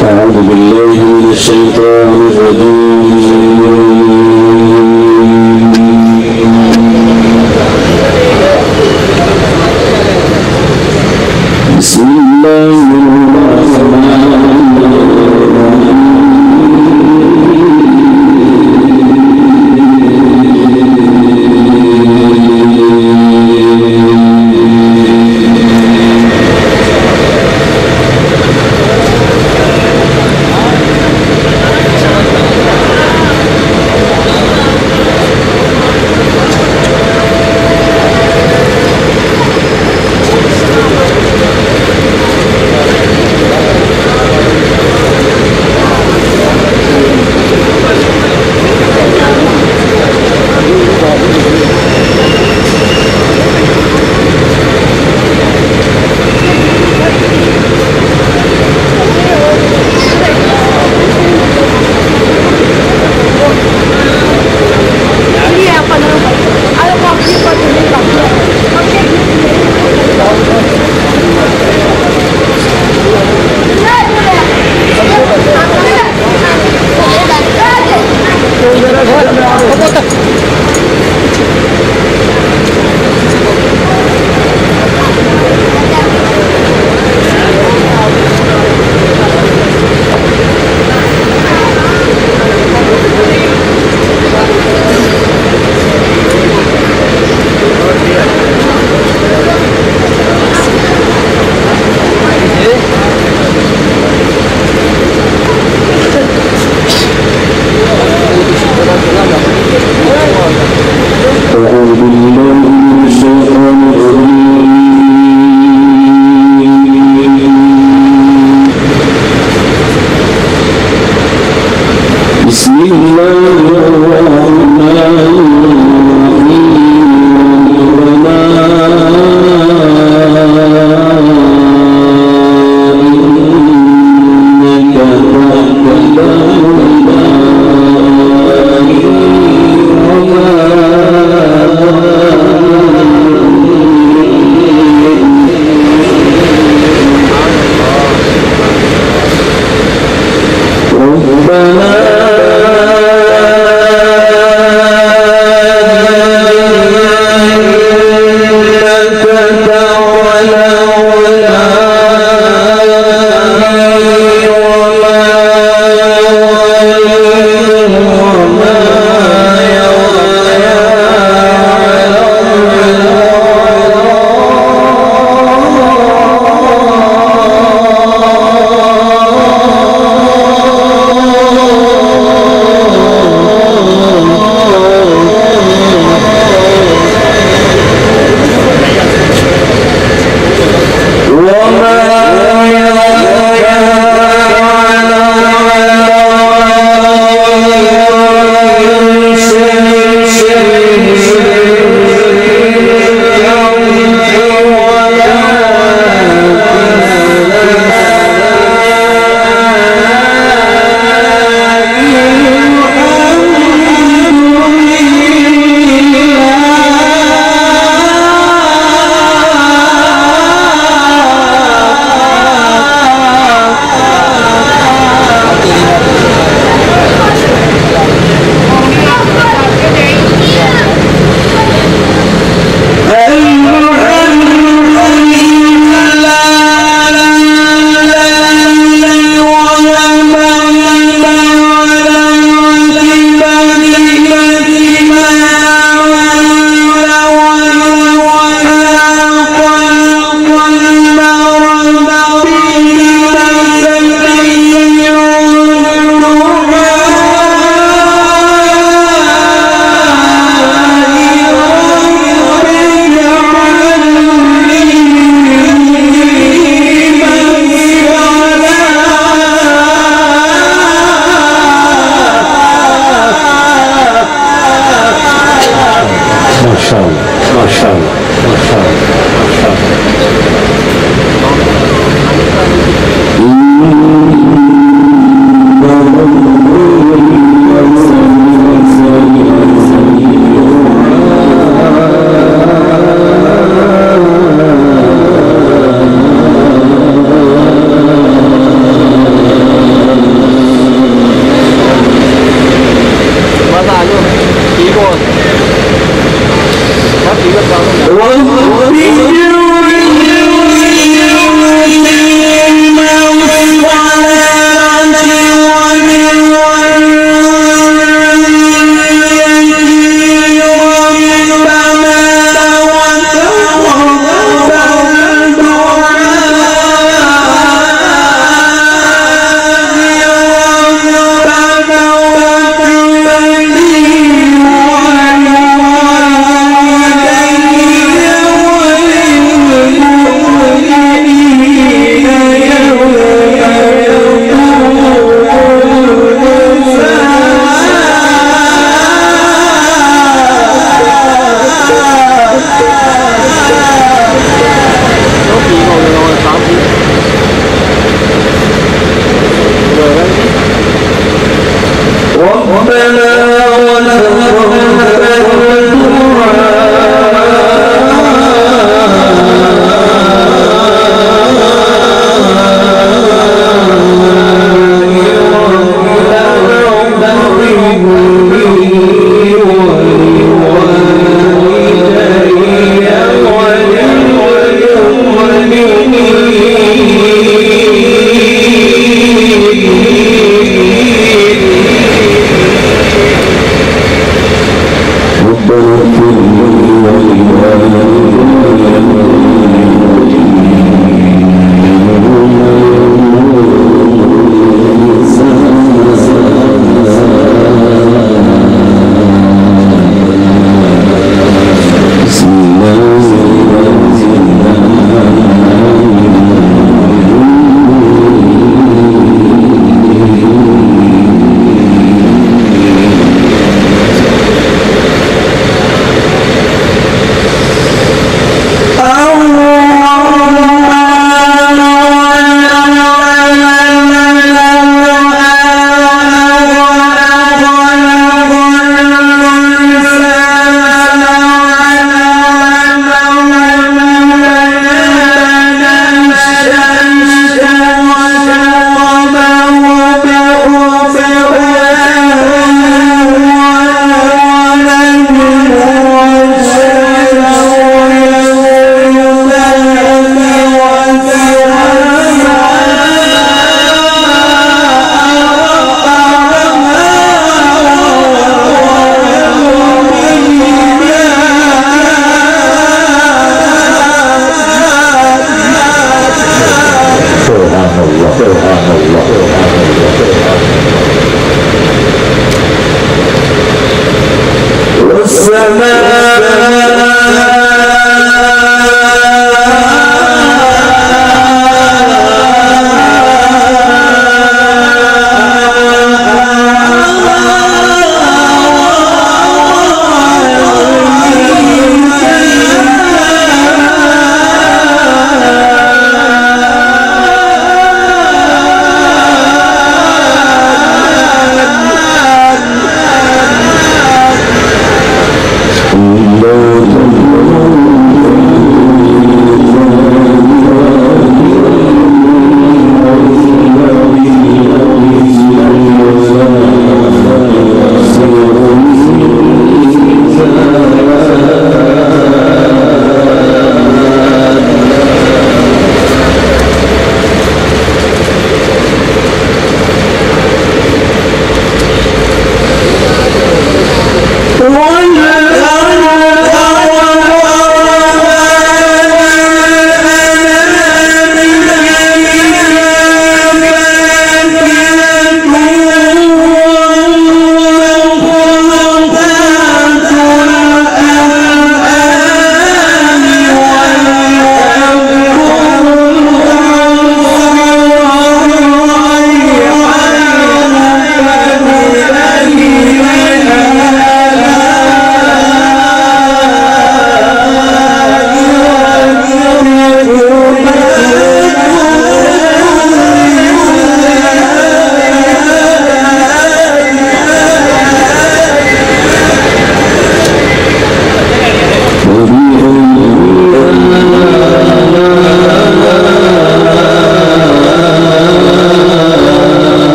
أعوذ بالله من الشيطان الرجيم بسم الله الرحمن ربنا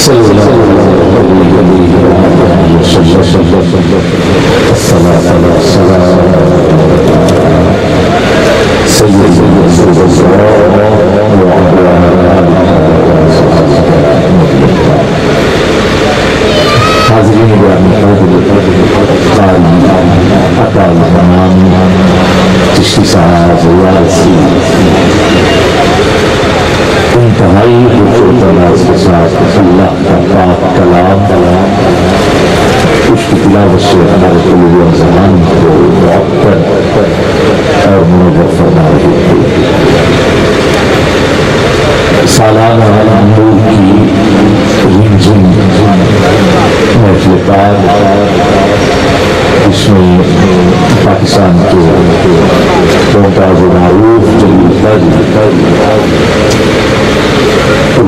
صلى الله عليه وسلم. چشتی صاحب انتہائی کے ساتھ اللہ کا پاک کلام اس کی تلاوت سے ہمارے طلوع زمان کو معطر اور منور فرما رہے تھے۔ سالانہ نور کی رمزم محفل اس میں پاکستان کے ممتاز و معروف جلیل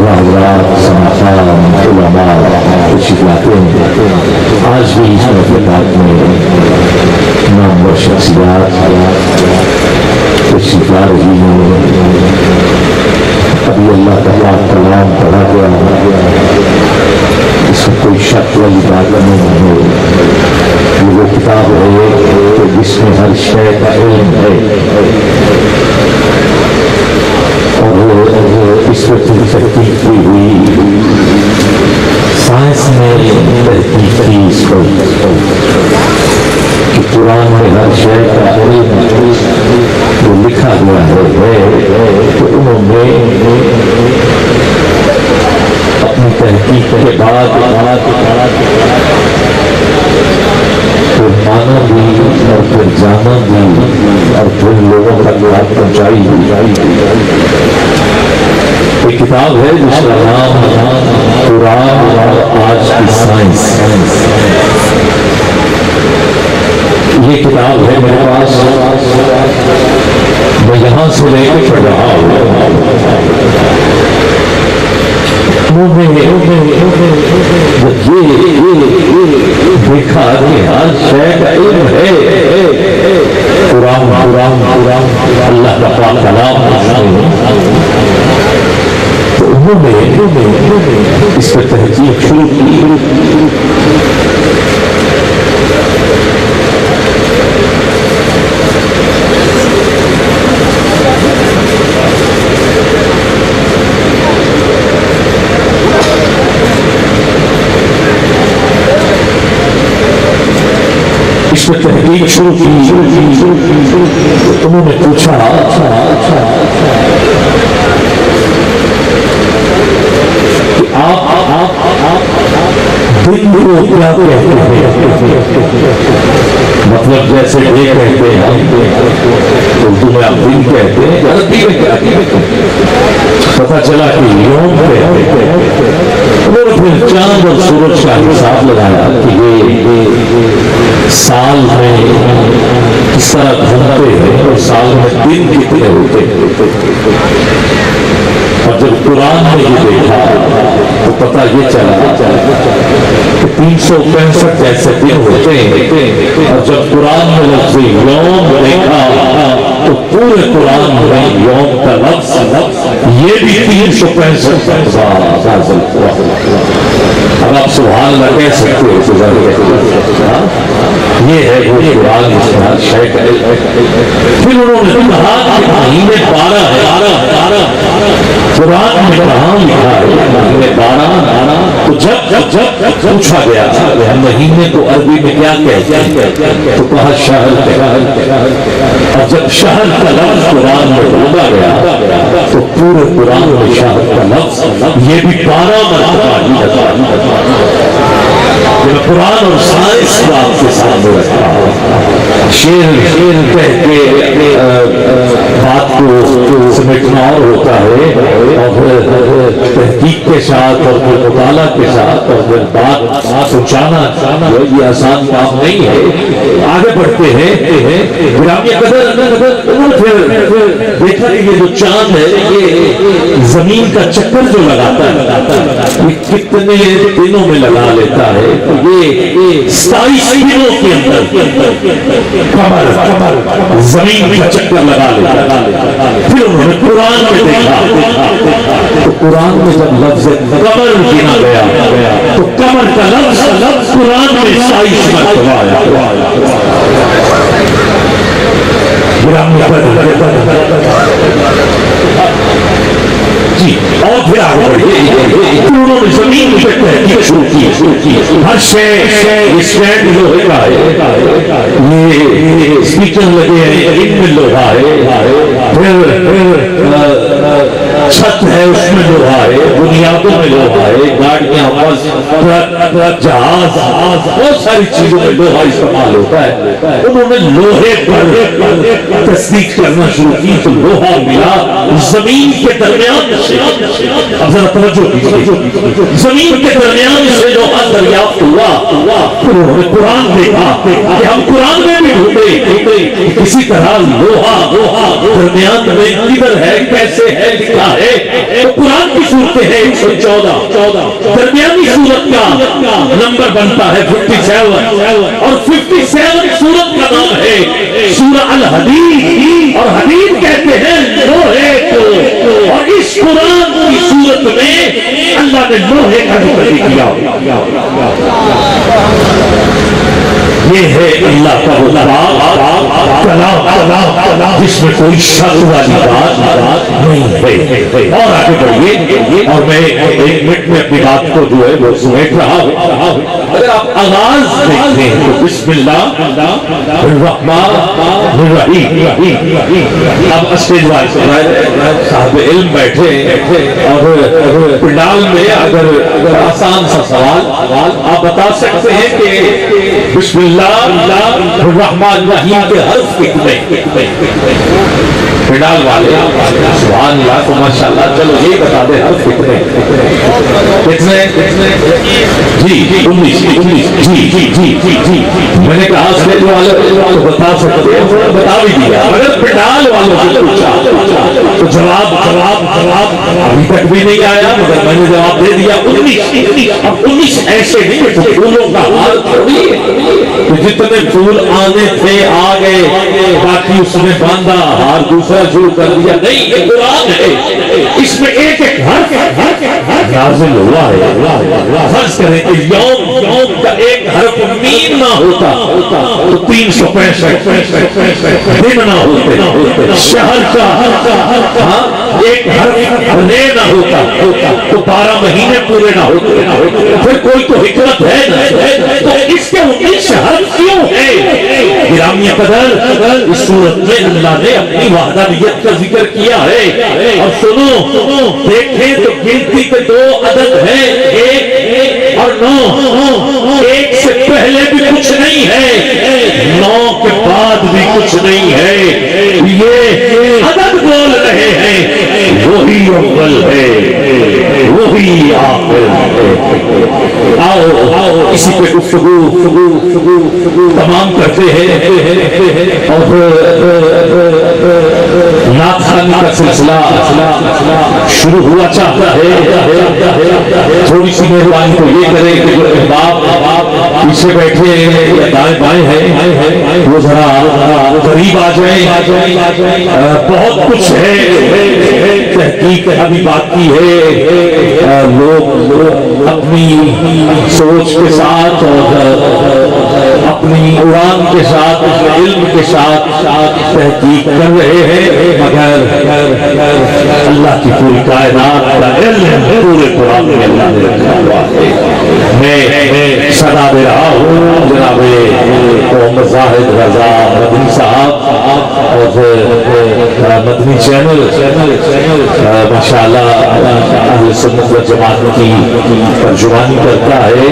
حضرات سماخان علماء تشریف لاتے ہیں۔ آج بھی اس محفلات میں نامور شخصیات تشریف لا رہی ہیں۔ ابھی اللہ کا پاک کلام پڑھا گیا، اس میں کوئی شک والی بات نہیں ہے۔ یہ وہ کتاب ہے کہ جس میں ہر شے کا علم ہے، اور اس پر تحقیق کی ہوئی سائنس نے تحقیق کی اس پر کہ قرآن میں ہر شے کا علم جو لکھا گیا ہے کہ انہوں نے اپنی تحقیق کے بعد پھر مانا بھی اور پھر جانا بھی اور پھر لوگوں تک بات پہنچائی بھی۔ ایک کتاب ہے جس کا نام قرآن اور آج کی سائنس۔ یہ کتاب ہے میرے پاس، میں یہاں سے لے کے پڑھ رہا ہوں۔ دیکھا کہ ہر شے کا علم ہے، قرآن اللہ کا پاک کلام تو انہوں نے اس پر تحقیق شروع کی۔ اس پر تحقیق شروع کی، انہوں نے پوچھا کہ آپ دن کو کیا کہتے ہیں؟ مطلب جیسے یہ کہتے ہیں اردو میں آپ دن کہتے ہیں، عربی میں کیا کہتے ہیں؟ پتہ چلا کہ یوم کہتے ہیں۔ اور پھر چاند اور سورج کا حساب لگایا کہ یہ سال میں کس طرح گھومتے ہیں اور سال میں دن کتنے ہوتے ہیں۔ اور جب قرآن میں یہ دیکھا تو پتہ یہ چلا کہ 365 جیسے دن ہوتے ہیں، اور جب قرآن میں لفظ یوم دیکھا تو پورے قرآن میں یوم کا لفظ یہ بھی 365 نازل ہوا۔ اب آپ سبحان اللہ کہہ سکتے ہو، یہ ہے وہ قرآن اس میں ہر شے کا علم۔ پھر انہوں نے کہا کہ مہینے 12 ہے، قرآن میں کہاں لکھا ہے مہینے 12؟ تو جب پوچھا گیا مہینے کو عربی میں کیا کہتے ہیں تو کہا شہر۔ اور جب شہر کا لفظ قرآن میں ڈھونڈا گیا تو پورے قرآن میں شہر کا لفظ یہ بھی 12 مرتبہ ہی لگا۔ قرآن اور سائنس کو آپ کے سامنے رکھا، شیر کہہ کے بات کو سمجھنا اور ہوتا ہے، اور تحقیق کے ساتھ اور پھر مطالعہ کے ساتھ اور پھر بات پہنچانا یہ آسان کام نہیں ہے۔ آگے پڑھتے ہیں گرامی قدر پھر دیکھا کہ یہ جو چاند ہے یہ زمین کا چکر جو لگاتا ہے یہ کتنے دنوں میں لگا لیتا ہے، یہ 27 دنوں کے اندر کمر زمین کا چکر لگا لیتا ہے۔ پھر انہوں نے قرآن میں دیکھا تو قرآن میں جب لفظ کمر گنا گیا تو کمر کا لفظ قرآن میں 27 مرتبہ آیا۔ جی اور پھر آگے بڑھیے انہوں نے زمین پہ تحقیق شروع کی، ہر شے اسٹینڈ لوہے کا ہے، یہ اسپیکر لگے ہیں ان میں لوہا ہے، پھر چھت ہے اس میں لوہا ہے، بنیادوں میں لوہا ہے، گاڑیاں بس ٹرک جہاز بہت ساری چیزوں میں لوہا استعمال ہوتا ہے۔ انہوں نے لوہے پر تصدیق کرنا شروع کی تو لوہا ملا زمین کے درمیان سے، اب ذرا توجہ کیجیے، زمین کے درمیان سے لوہا دریافت ہوا۔ پھر انہوں نے قرآن دیکھا کہ ہم قرآن میں بھی ڈھونڈے کسی طرح لوہا درمیان میں کدھر ہے کیسے ہے لکھا ہے، تو قرآن کی صورتیں ہیں 114، درمیانی صورت کا نمبر بنتا ہے 57 اور 57 صورت کا نام ہے سورہ الحدید، اور حدید کہتے ہیں لوہے کو، اور اس قرآن کی صورت میں اللہ نے لوہے کا ذکر کیا۔ یہ ہے اللہ کا وہ کلام جس میں کوئی شک والی بات نہیں ہے۔ اور آگے بڑھیے، اور میں 1 منٹ میں اپنی بات کو جو ہے وہ سمیٹ رہا ہوں۔ اگر آپ آغاز دیکھتے ہیں تو بسم اللہ الرحمن الرحیم، اب اسٹیج وائز صاحب علم بیٹھے اور پنڈال میں اگر آسان سا سوال آپ بتا سکتے ہیں کہ بسم اللہ الرحمن الرحیم کے حرف کتنے؟ پنڈال والے سبحان اللہ تو ماشاءاللہ، چلو یہ بتا دیں حرف کتنے؟ جی 19 میں نے کہا اسٹیج والے تو بتا سکتے ہیں، انہوں نے بتا بھی دیا۔ اگر پنڈال والوں سے پوچھا تو جواب ابھی تک بھی نہیں آیا، مگر میں نے جواب دے دیا 19۔ اب 19 ایسے نہیں کہ پھولوں کا حال تھوڑی ہے، جتنے پھول آنے تھے آ گئے، باقی اس نے باندھا ہار دوسرا شروع کر دیا، نہیں، یہ قرآن ہے، اس میں ایک ایک حرف نازل ہوا ہے۔ فرض کریں کہ یوم کا ایک حرف میم نہ ہوتا تو 365 دن نہ ہوتے، شہر کا ایک حرف لے نہ ہوتا تو 12 مہینے پورے نہ ہوتے، پھر کوئی تو حکمت ہے نا، تو اس کے 19 حرف کیوں ہے؟ گرامی قدر اس صورت میں اللہ نے اپنی وحدانیت کا ذکر کیا ہے۔ اور سنو دیکھیں تو گنتی کے 2 عدد ہیں، 1 اور 9، 1 سے پہلے بھی کچھ نہیں ہے، 9 کے بعد بھی کچھ نہیں ہے، یہ عدد بول رہے ہیں، وہی اول ہے وہی آخر ہے۔ آؤ اسی پہ گفتگو تمام کرتے ہیں اور نعت خوانی کا سلسلہ شروع ہوا چاہتا ہے۔ تھوڑی سی مہربانی تو یہ کرے کہ جو احباب پیچھے بیٹھے یا دائیں بائیں ہیں وہ ذرا قریب آ جائیں، بہت کچھ ہے، تحقیق ابھی باقی ہے، لوگ اپنی سوچ کے ساتھ اور اپنی قرآن کے ساتھ علم کے ساتھ تحقیق کر رہے ہیں، مگر اللہ کی پوری کائنات کا علم پورے قرآن میں اللہ نے رکھا ہوا ہے۔ میں صدا دے رہا ہوں جناب محمد زاہد رضا مدنی صاحب اور مدنی چینل ماشاءاللہ اہل سنت و جماعت کی ترجمانی کرتا ہے،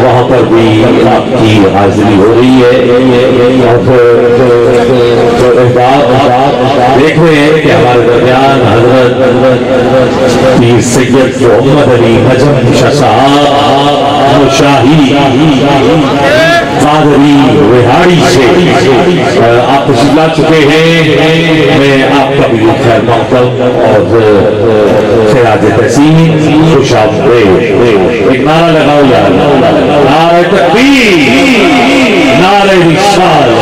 وہاں پر بھی آپ کی حاضری ہو رہی ہے۔ اور جو احباب دیکھ رہے ہیں کہ ہمارے درمیان حضرت پیر سید محمد علی نجم شاہ صاحب شاہی قادری رہاڑی سے آپ تشریف لا چکے ہیں. میں آپ کا بھی خیر مقدم اور خراج تحسین خوش آمدید. ایک نعرہ لگاؤ یار, نعرہ تکبیر, نعرہ رسالت.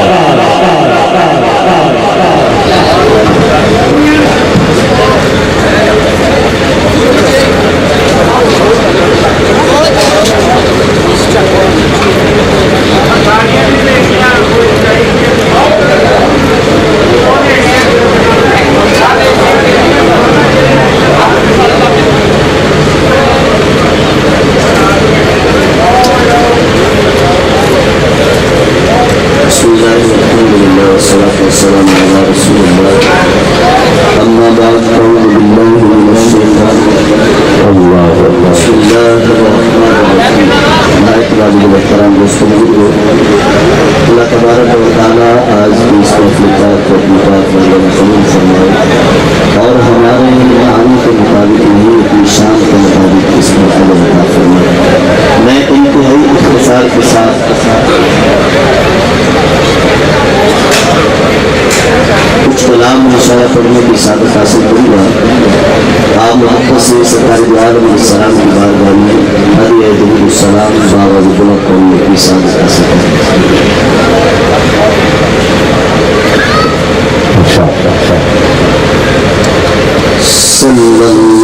والسلام على رسول الله. أما بعد أعوذ بالله من الشيطان الرجيم. بسم الله الرحمن الرحيم. نائب محترم دوستوں, اللہ تبارک و تعالیٰ آج کی اس تفلیقات کو اپنی بات میں قبول فرمائے اور ہمارے معانی کے مطابق نہیں اپنی شان کے مطابق اس میں عطا فرمائے. میں انتہائی اختصار کے ساتھ کچھ کلام اشارہ پڑھنے کی سعادت حاصل کروں گا. آپ محبت سے سرکار دو عالم علیہ السلام کی بارگاہ میں ہدیہ درود السلام بآواز بلند پڑھنے کی سعادت حاصل کریں. صلی اللہ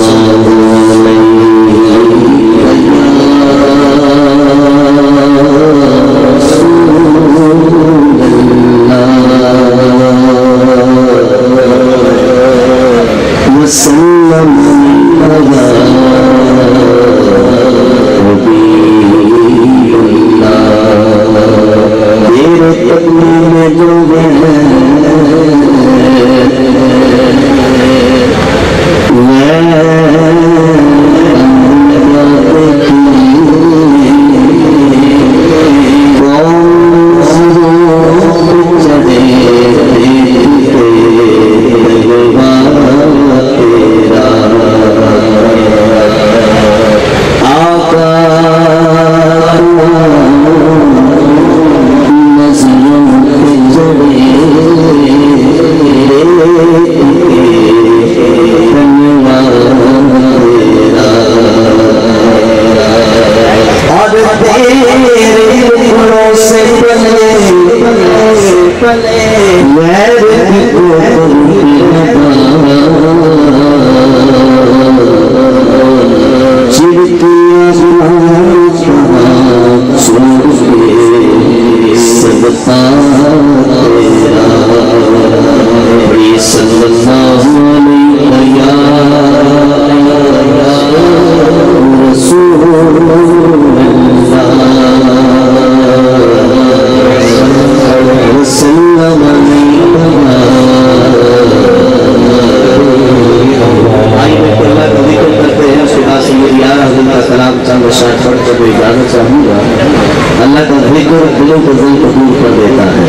اللہ کا ذکر دلوں کو ذل قبول کر دیتا ہے.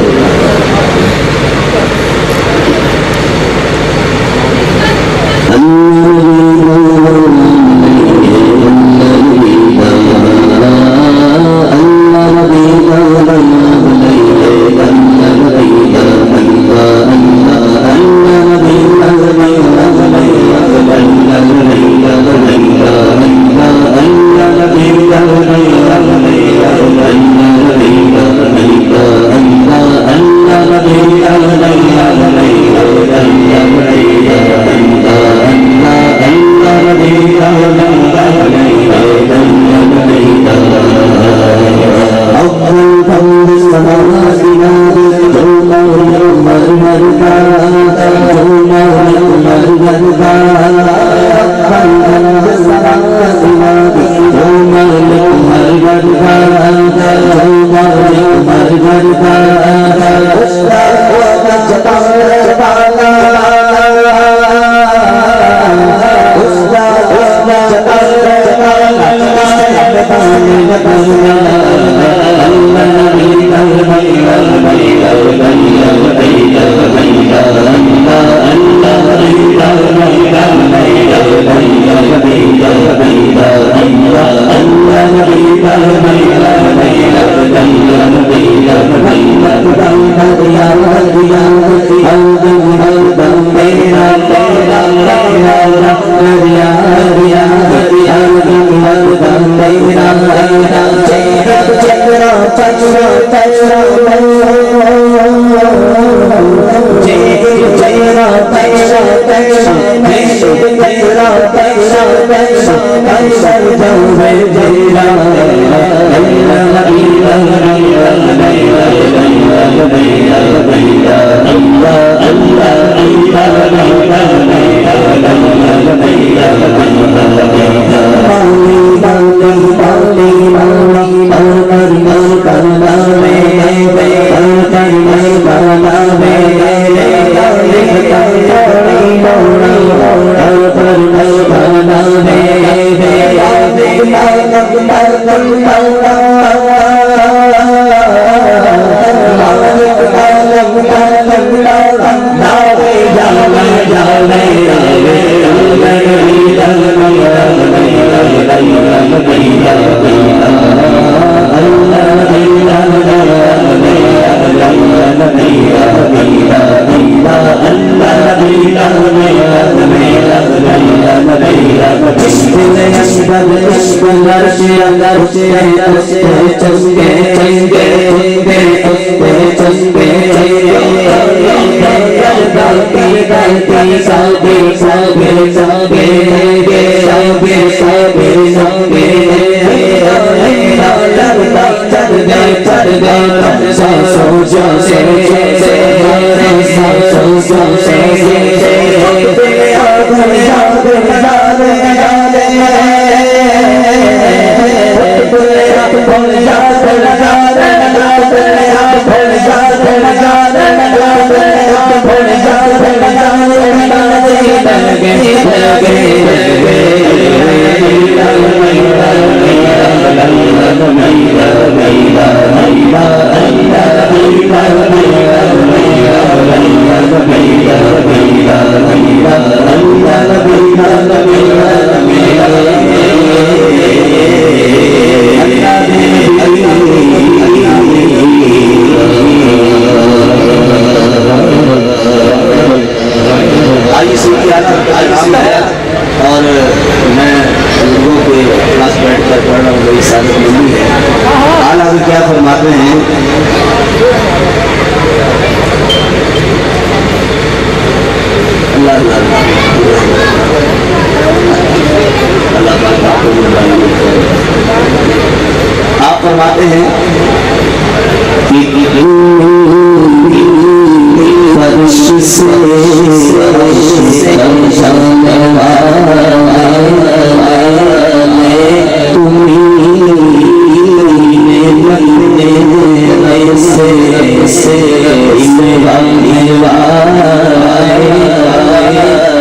اور میں لوگوں کے پاس بیٹھ کر پڑھ رہا ہوں، میری سعادت ملی ہے۔ اعلیٰ حضرت کیا فرماتے ہیں؟ اللہ اللہ اللہ پاک آپ کو آپ فرماتے ہیں فرش سے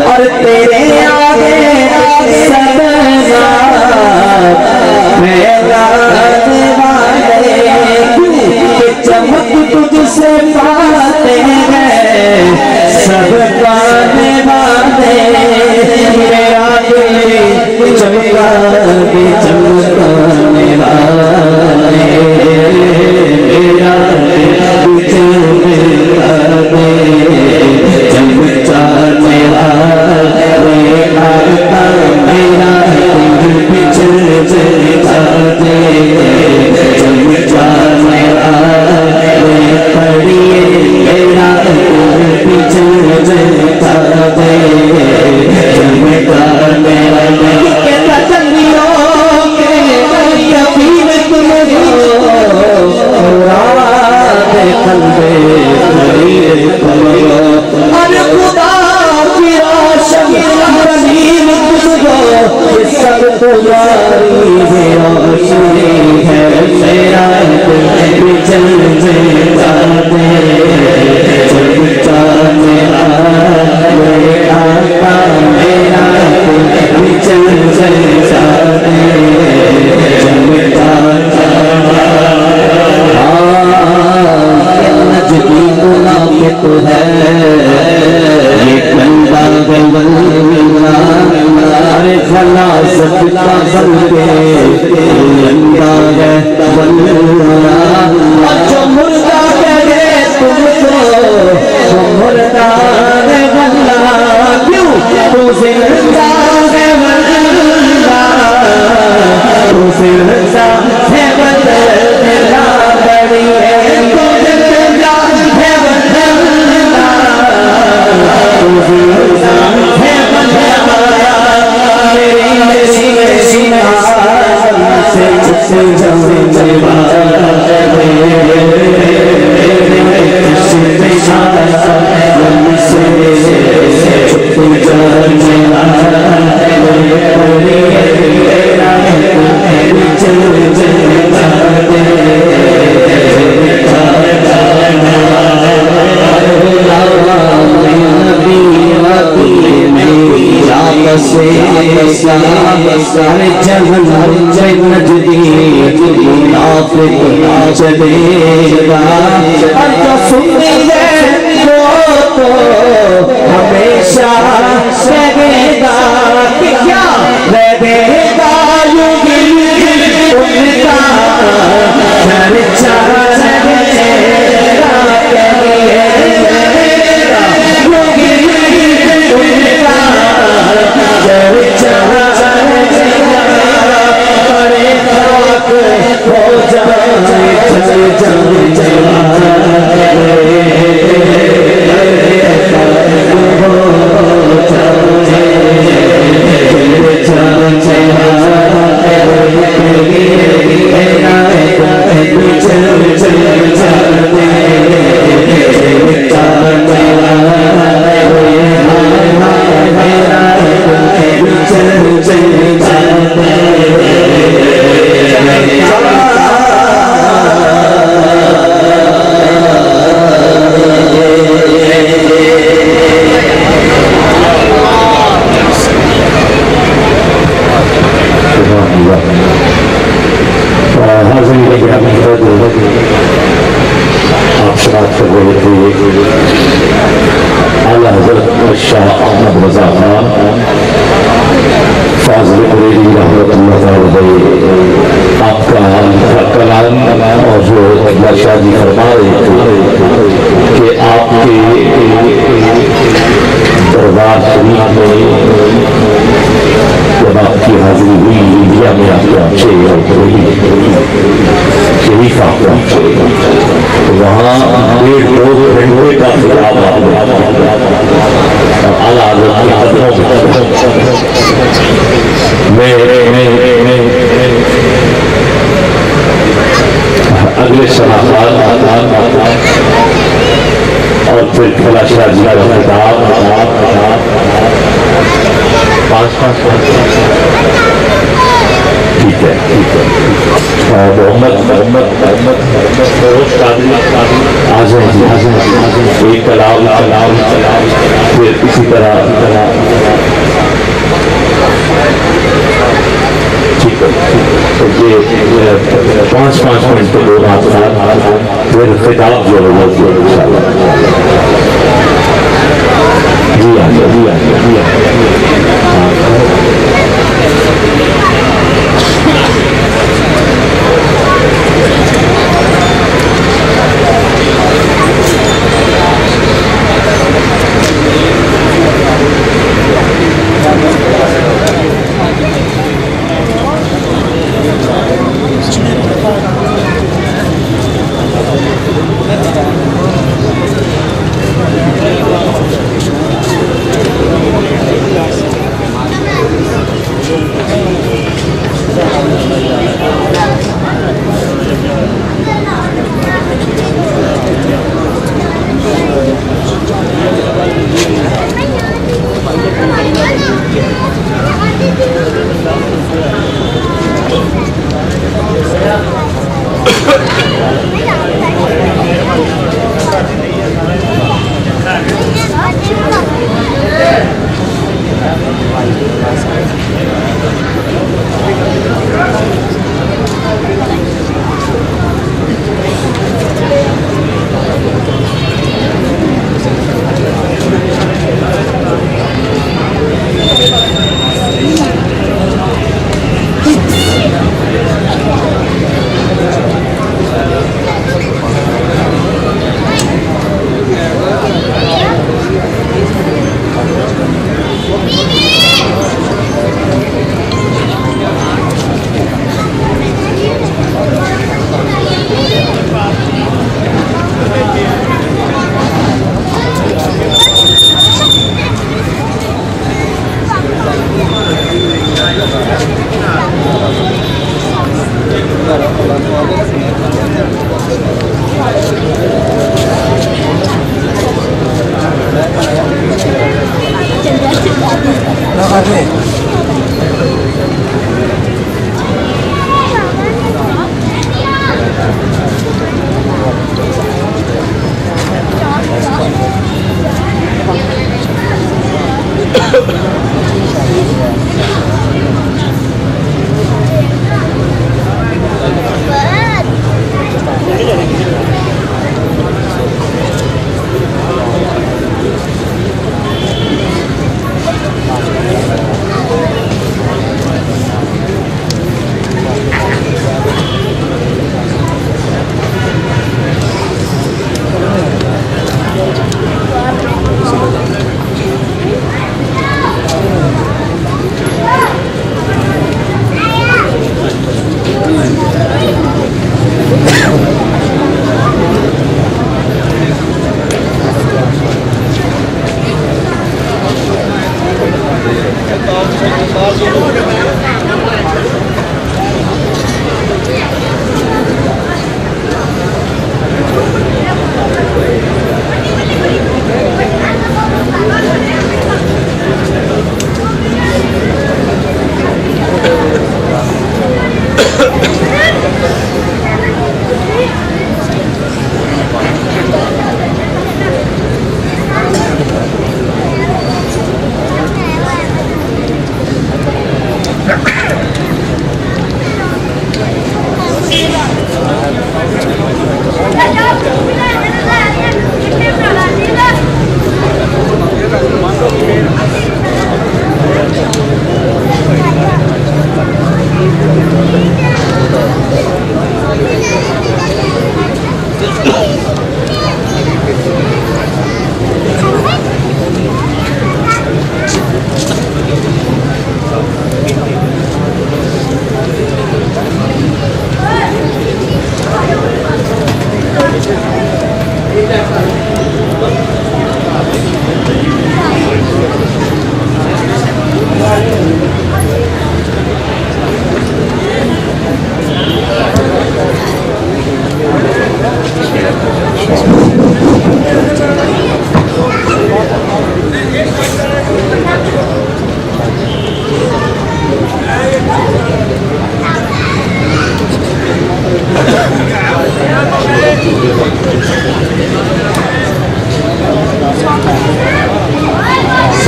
اور تیرے آگے سب چمک تجھ سے پاتے ہیں سب پانے والے، میرا دل چمکا دے چمکانے والے، میرا دل چمکا دے چمکانے والے، آقا میرا دل چمکا دے چمکانے والے، پڑھیے میرا دل چمکا دے چمکانے والے، کہتا چلیو کہ کبھی تم ہو مراد قلب فرید تم ہو، اور خدا کی روشن رحیم تم ہو، یہ سب تمہاری بھی روشنی ہے، میرا دل چمکا دے چمکانے والے، آقا میرا دل چمکا دے چمکانے والے، نجدی منافق ہے یہ بندہ گلنا، ارے خلاص کا بلکہ بندہ ہے بلنا، جو مردہ کہے تم کو وہ مردہ ہے بلنا، کیوں تو زندہ ہے بلنا، تو زندہ ہے بلنا، بڑی ہے تو زندہ ہے بلنا، تو زندہ ہے بلنا، میری سینہ سے جمنے والے، نجدی منافق چلے گا، اور جو سنی ہے وہ تو ہمیشہ رہے گا کہ کیا رہے گا یوں ہی ان کا چرچا رہے گا یوں ہی ان کا چرچا رہے گا بڑے خاک ہو جائے چلے آپ شراب کر رہے تھے اعلیٰ حضرت شاہ احمد رضا خان فاضل بریلوی رحمۃ اللہ علیہ آپ کا کلام اور جو اقبال شاہ جی فرما رہے تھے کہ آپ کے دربار شریف میں جب آپ کی حاضری ہوئی انڈیا میں آپ پہنچے اور بریلی شریف آپ پہنچے وہاں 1.5 گھنٹے کا خطاب آپ نے اور اعلیٰ حضرت کی قدموں میں اگلے شناخان اور پھر کھلا شاہ جی کا خطاب 5 ٹھیک ہے اور محمد فیروز قادری آ جائیں ایک کلام پھر اسی طرح ٹھیک ہے یہ 5 منٹ کے 2 بات پھر خطاب جو ہے وہ انشاءاللہ جی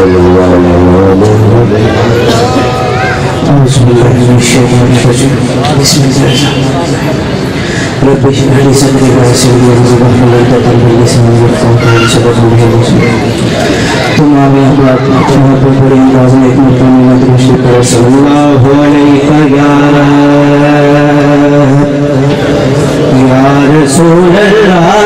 صلی اللہ علیہ وسلم. أعوذ بالله من الشيطان الرجيم. بسم الله الرحمن الرحيم. رب اشرح لي صدري ويسر لي أمري واحلل عقدة من لساني يفقهوا قولي. صدق الله العظيم. تمام أحباب تمام بڑی انداز میں ایک مرتبہ میں تشریف کرو. صلی اللہ علیہ یا رسول اللہ وسلم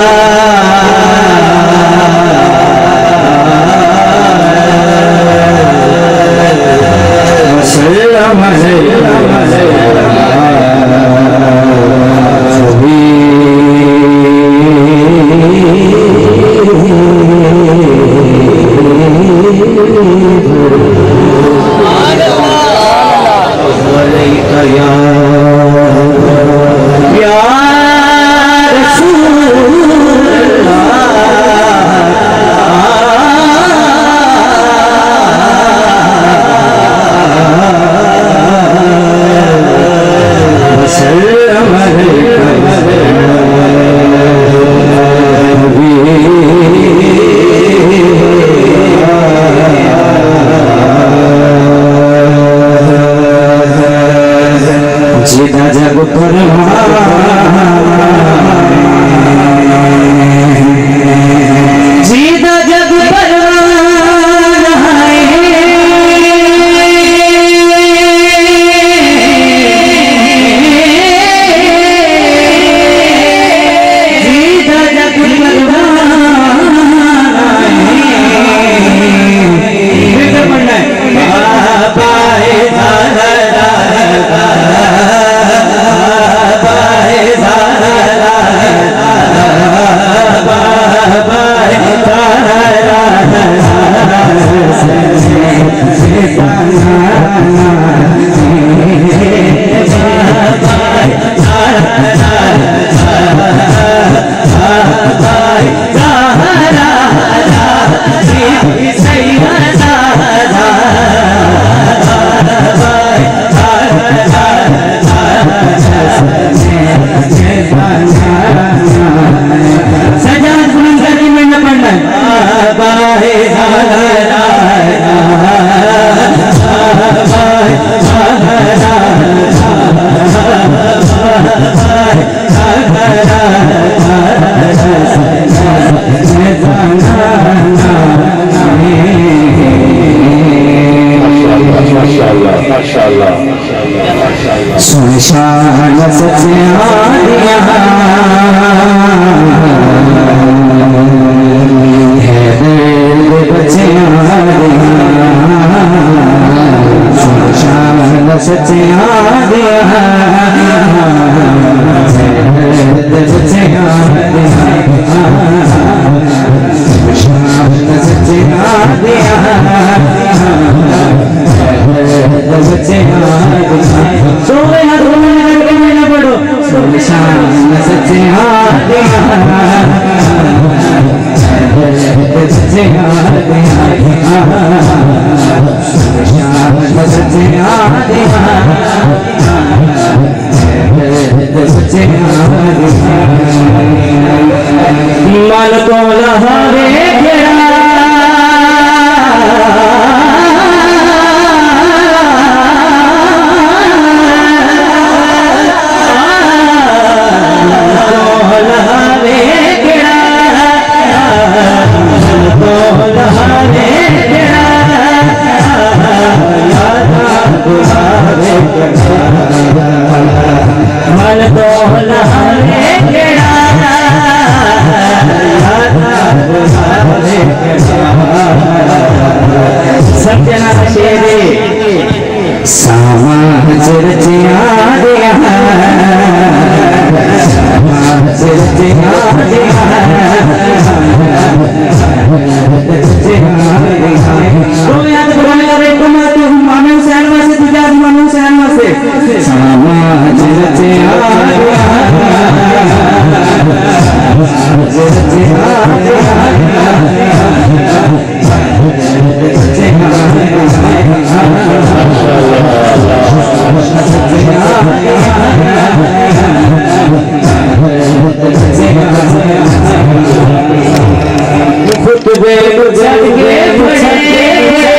خطبے کو جھٹ کے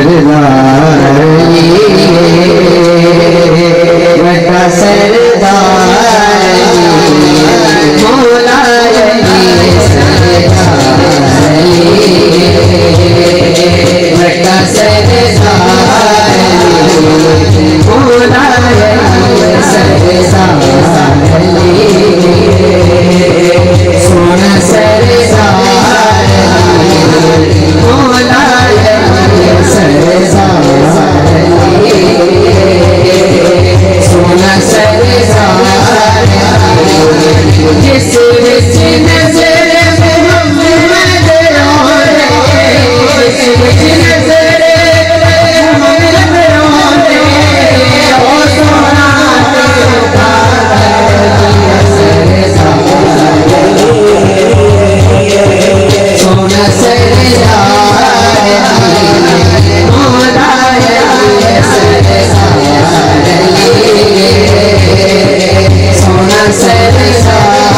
سردار بڑا سردار مولا علی سردار بڑا سردار مولا علی سردار سونا سردار مولا علی سردار سونا سردار جس وچ نظر محمد رونے جس وچ نظر محمد رونے او سونا سونا سردار مولا علی سردار سونا سردار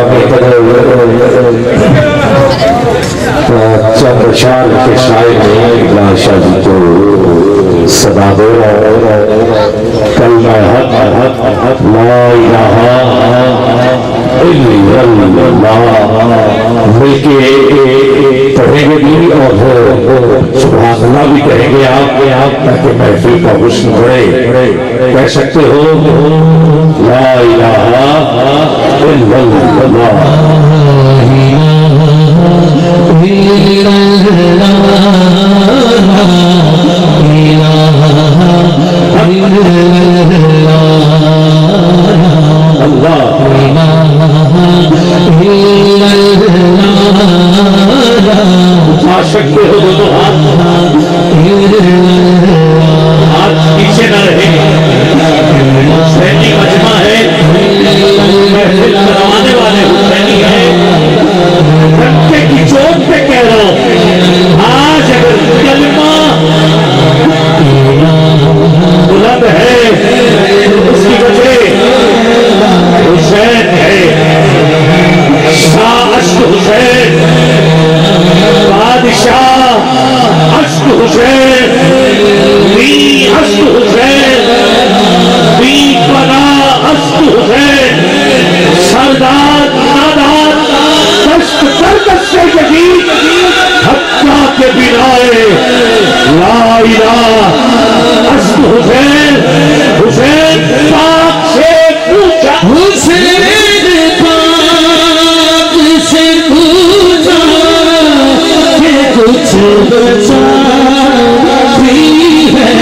میں گانا چند اشعار کے شاعر نے اقبال شاہ جی کو صدا دے رہا کلمہ حق لا الہ الا اللہ مل کے پڑھیں گے بھی اور سبحان اللہ بھی کہیں گے آپ تاکہ محفل کا حسن بڑھے کہہ سکتے ہو لا الہ الا اللہ سکتے ہو دونوں ہاتھ پیچھے نہ رہے حسینی مجمع ہے محفل کروانے والے حسینی ہیں رکھے کی چوٹ پہ کہہ رہا ہوں آج اگر کلمہ سردار نادار دست دردست سے جدید حقہ کے بنائے لا الہ اسد حسین حسین پاک سے پوچھا حسین پاک سے پوچھا کہ کچھ بچا بھی ہے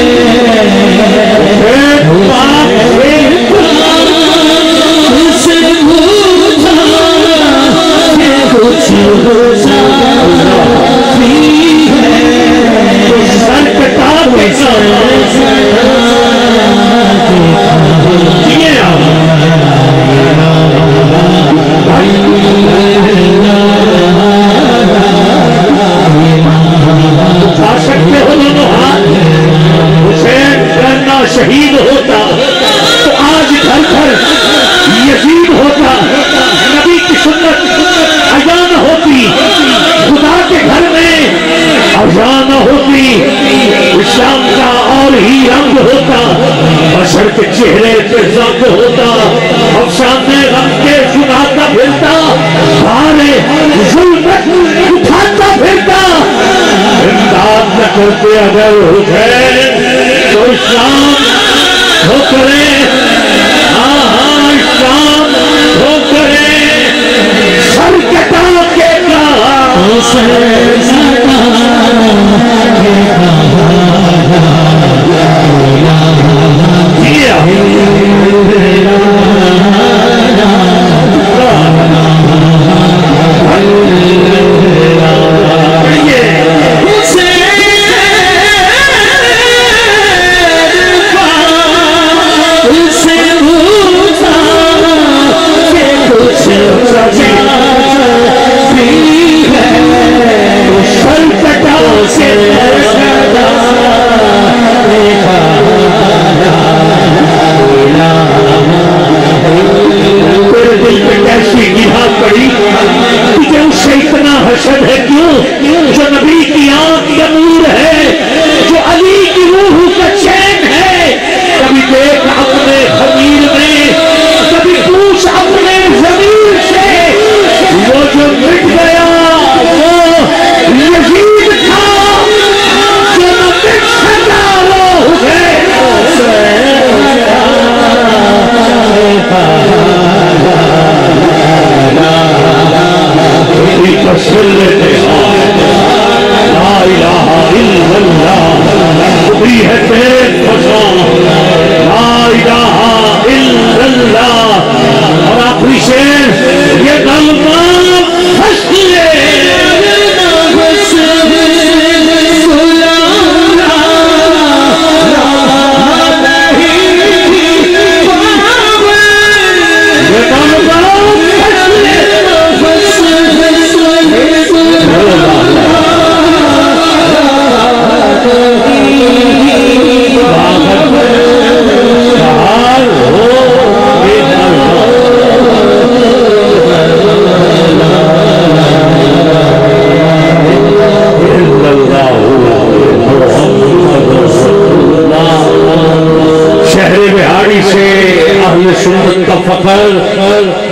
شہید ہوتا تو آج گھر گھر یزید ہوتا نبی کی سنت اذان ہوتی خدا کے گھر میں اذان ہوتی اسلام کا اور ہی رنگ ہوتا بشر کے چہرے پہ زنگ ہوتا افسانے غم کے سناتا پھرتا بھارے ظلمت اٹھاتا پھرتا امداد نہ کرتے اگر حسین تو اسلام ہو کرے اسلام ہو کرے سر کٹا کے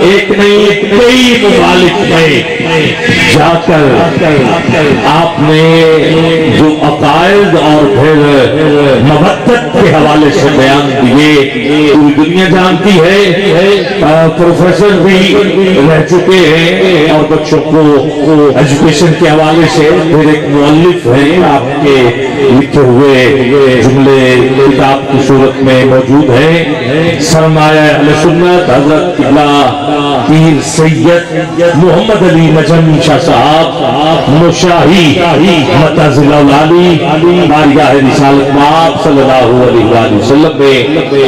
ایک نہیں کئی ممالک میں جا کر آپ نے جو عقائد اور پھر مبتت کے حوالے سے بیان دیے پوری دنیا جانتی ہے. پروفیسر بھی رہ چکے ہیں اور بچوں کو ایجوکیشن کے حوالے سے پھر ایک مؤلف ہیں آپ کے لکھے ہوئے جملے کتاب کی صورت میں موجود ہیں. سرمایہ اہل سنت حضرت قبلہ پیر سید محمد علی نجم شاہ صاحب مشاہی متعزل اولالی بارگاہ رسالت مآب صلی اللہ علیہ وآلہ وسلم میں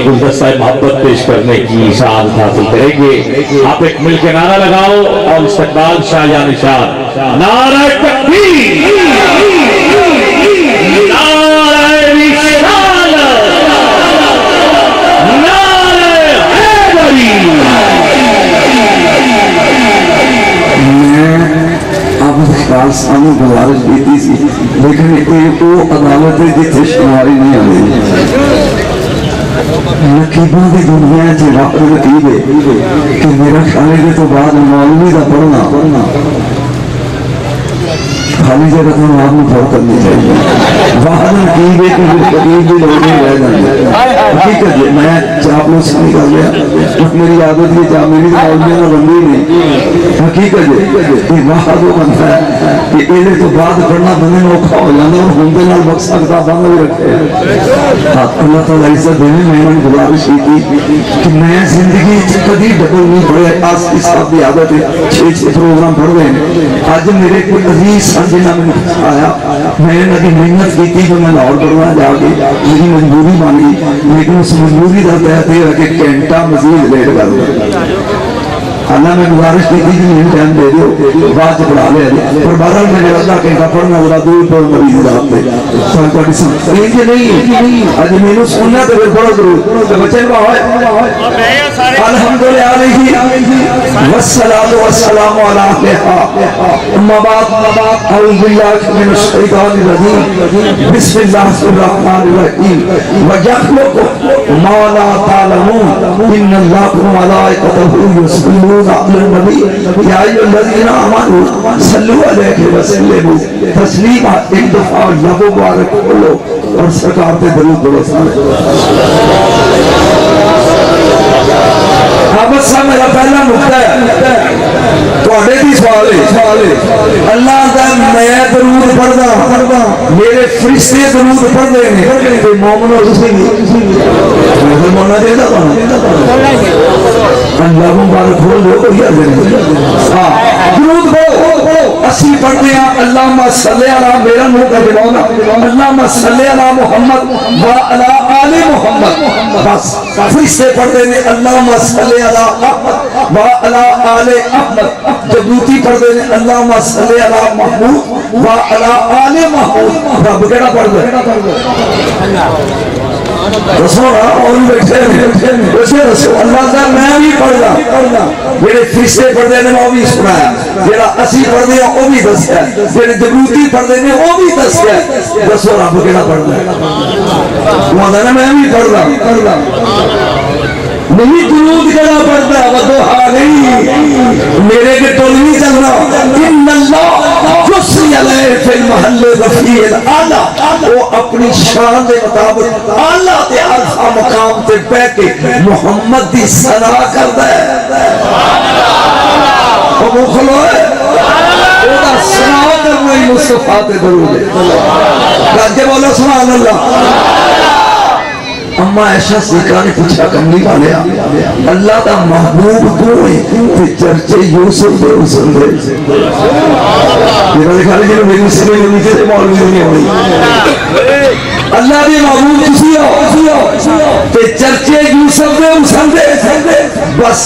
گلدستہ محبت پیش کرنے کی سعادت حاصل کریں گے. آپ ایک مل کے نعرہ لگاؤ اور استقبال شاہ یا نشان. نعرہ تکبیر، نعرہ رسالت، نعرہ حیدری. سامنے گزارش کی تھی لیکن ایک وہ عدالت ہے جتنے شماری نہیں آئی. نقیبوں کی دنیا سے وقت نقیب ہے کہ میرا خانے تو بعد مولوی کا پڑھنا خالی جگہ تو آپ نے پڑھ کرنی چاہیے وہاں نقیب ہے کہ قریب بھی لوگ نہیں رہ جاتے حقیقت ہے میں چاپلوس نکل گیا میری عادت یہ جا میری مولویوں نے بندی نہیں حقیقت ہے کہ وہاں وہ بنتا ہے کہ ایلے تو بعد پڑھنا بندے میں اوکھا ہو جانا اور ہم دے نال بخشا کتاباں بھی رکھے اللہ تعالیٰ عزت دینے میں نے گزارش کی کہ میں زندگی کبھی ڈبل نہیں پڑھے آج کی صاحب کی عادت ہے 6 پروگرام پڑھ رہے ہیں آج میرے کوئی عزیز جنہ میں آیا میں نے کبھی محنت کی تھی جو میں لاہور پڑھنا جا کے میری مجبوری بن گئی لیکن اس مجبوری کا تحت یہ ہے کہ گھنٹہ مزید لیٹ کر دوں اللہ میں گزارش کی تھی کہ مجھے ٹائم دے دو بعد پڑھا لے پر بہرحال میں نے اللہ کہتا پڑھنا ذرا دور پر مریض رات پہ سرکاری سمجھ نہیں آج میں نے سننا تو پھر پڑھو ضرور بچے کو الحمدللہ والصلاة والسلام علیہ اما بعد اعوذ باللہ من الشیطان الرجیم بسم اللہ الرحمن الرحیم وَيَخْلُقُ مَا لَا تَعْلَمُونَ إِنَّ اللَّهَ وَمَلَائِكَتَهُ يُصَلُّونَ على النبي يا أيها الذين آمنوا صلوا عليه وسلموا تسليما ایک دفعہ لبو مبارک بولو اور سرکار پہ درود بولو بس میرا پہلا نقطہ ہے تھوڑے بھی سوال ہے اللہ کا میں درود پڑھدا میرے فرشتے درود پڑھدے نے تے مومنو تسی مسلماناں دے دا اللہ مبارک ہو لو کوئی ہاں درود پڑھو اسی پڑھتے ہیں اللہم صلی علی میرا منہ کا بلاؤنا اللہم صلی علی محمد و علی آل محمد بس فرشتے پڑھتے ہیں اللہم صلی علی احمد و علی آل احمد جبوتی پڑھتے ہیں اللہم صلی علی محمود و علی آل محمود رب کہنا پڑھتے ہیں رسول اور بیٹھے اسے رسول اللہ کا میں بھی پڑھدا میرے فرشتے پڑھدے نے وہ بھی سنایا جڑا اسی پڑھدے ہیں وہ بھی دسیا جڑے جبوتی پڑھدے نے وہ بھی دسیا رسول رب کیڑا پڑھدا ہے وہ میں بھی پڑھدا نہیں درود کیڑا پڑھدا ہے ودوہا نہیں میرے کے ٹول نہیں چلنا ان اللہ یصلی علیہ فی المحل رفیع الاعلی وہ اپنی شان دے مطابق اعلی تے عرفہ مقام تے بیٹھ کے محمد دی ثنا کردا ہے سبحان اللہ وہ مخلو ہے وہ دا ثنا کرنا ہی مصطفیٰ تے درود ہے راجے بولو سبحان اللہ اما ایشا سیکھا نے پوچھا کملی والے اللہ دا محبوب کوئی تے چرچے یوسف دے حسن دے میرا دیکھا لیکن میری سنے میں نیچے سے مولوی نہیں ہوئی اللہ دے محبوب کسی ہو تے چرچے یوسف دے حسن دے بس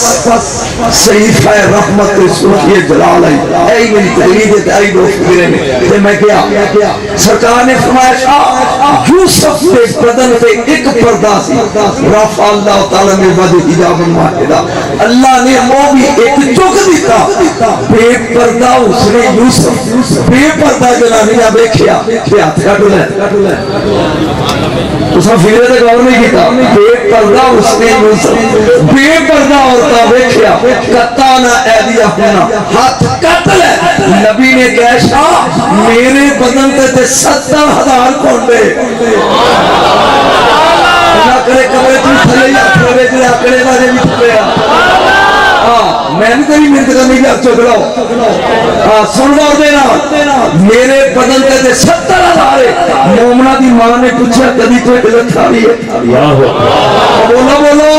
صحیفہ رحمت سوکھئے جلال آئی اے میری تقلید ہے آئی دوست گرے میں میں کیا سرکار نے فرمایا شاہ یوسف دے بدن پہ ایک پردہ سی رفع اللہ تعالیٰ نے وجہ حجاب واحدہ اللہ نے وہ بھی ایک چک دیتا بے پردہ اس نے یوسف بے پردہ جنانیہ بیکھیا ہاتھ کٹو لے اس نے فیرے تک اور نہیں کیتا بے پردہ اس نے یوسف بے پردہ عورتہ بیکھیا کتانا ایدیہ ہونا ہاتھ کٹ لے نبی نے کہا شاہ میرے بدن تے 70,000 کونڈے اللہ کرے کبرے تھی تھلے یا تھلے جلے آکڑے بارے بھی تھلے میں بھی تیری منت کرنے کی آپ چکڑاؤ سن بار دینا میرے بدن تے 70,000 مومنہ دی ماں نے پوچھا کبھی کوئی علت کھا بھی ہے بولو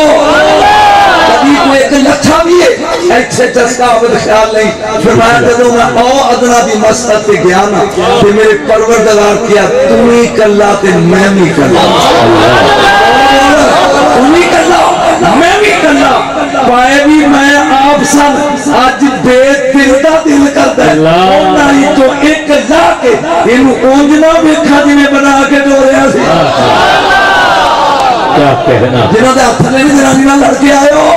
کبھی کوئی ایک لکھا بھی ہے ایسے چسکا عبد خیال نہیں فرمایا جدوں میں او ادنا دی مسجد تے گیا نا کہ میرے پروردگار کیا تم ہی کلا تے میں بھی کلا تم ہی کلا میں بھی کلا پائے بھی میں آپ سن آج بے دل دا دل کرتا ہے اونا ہی تو ایک جا کے انہوں اونجنا بھی کھاجی میں بنا کے جو رہا سی کیا کہنا جنہوں نے ہاتھ نے جنہوں نے لڑکے آئے ہو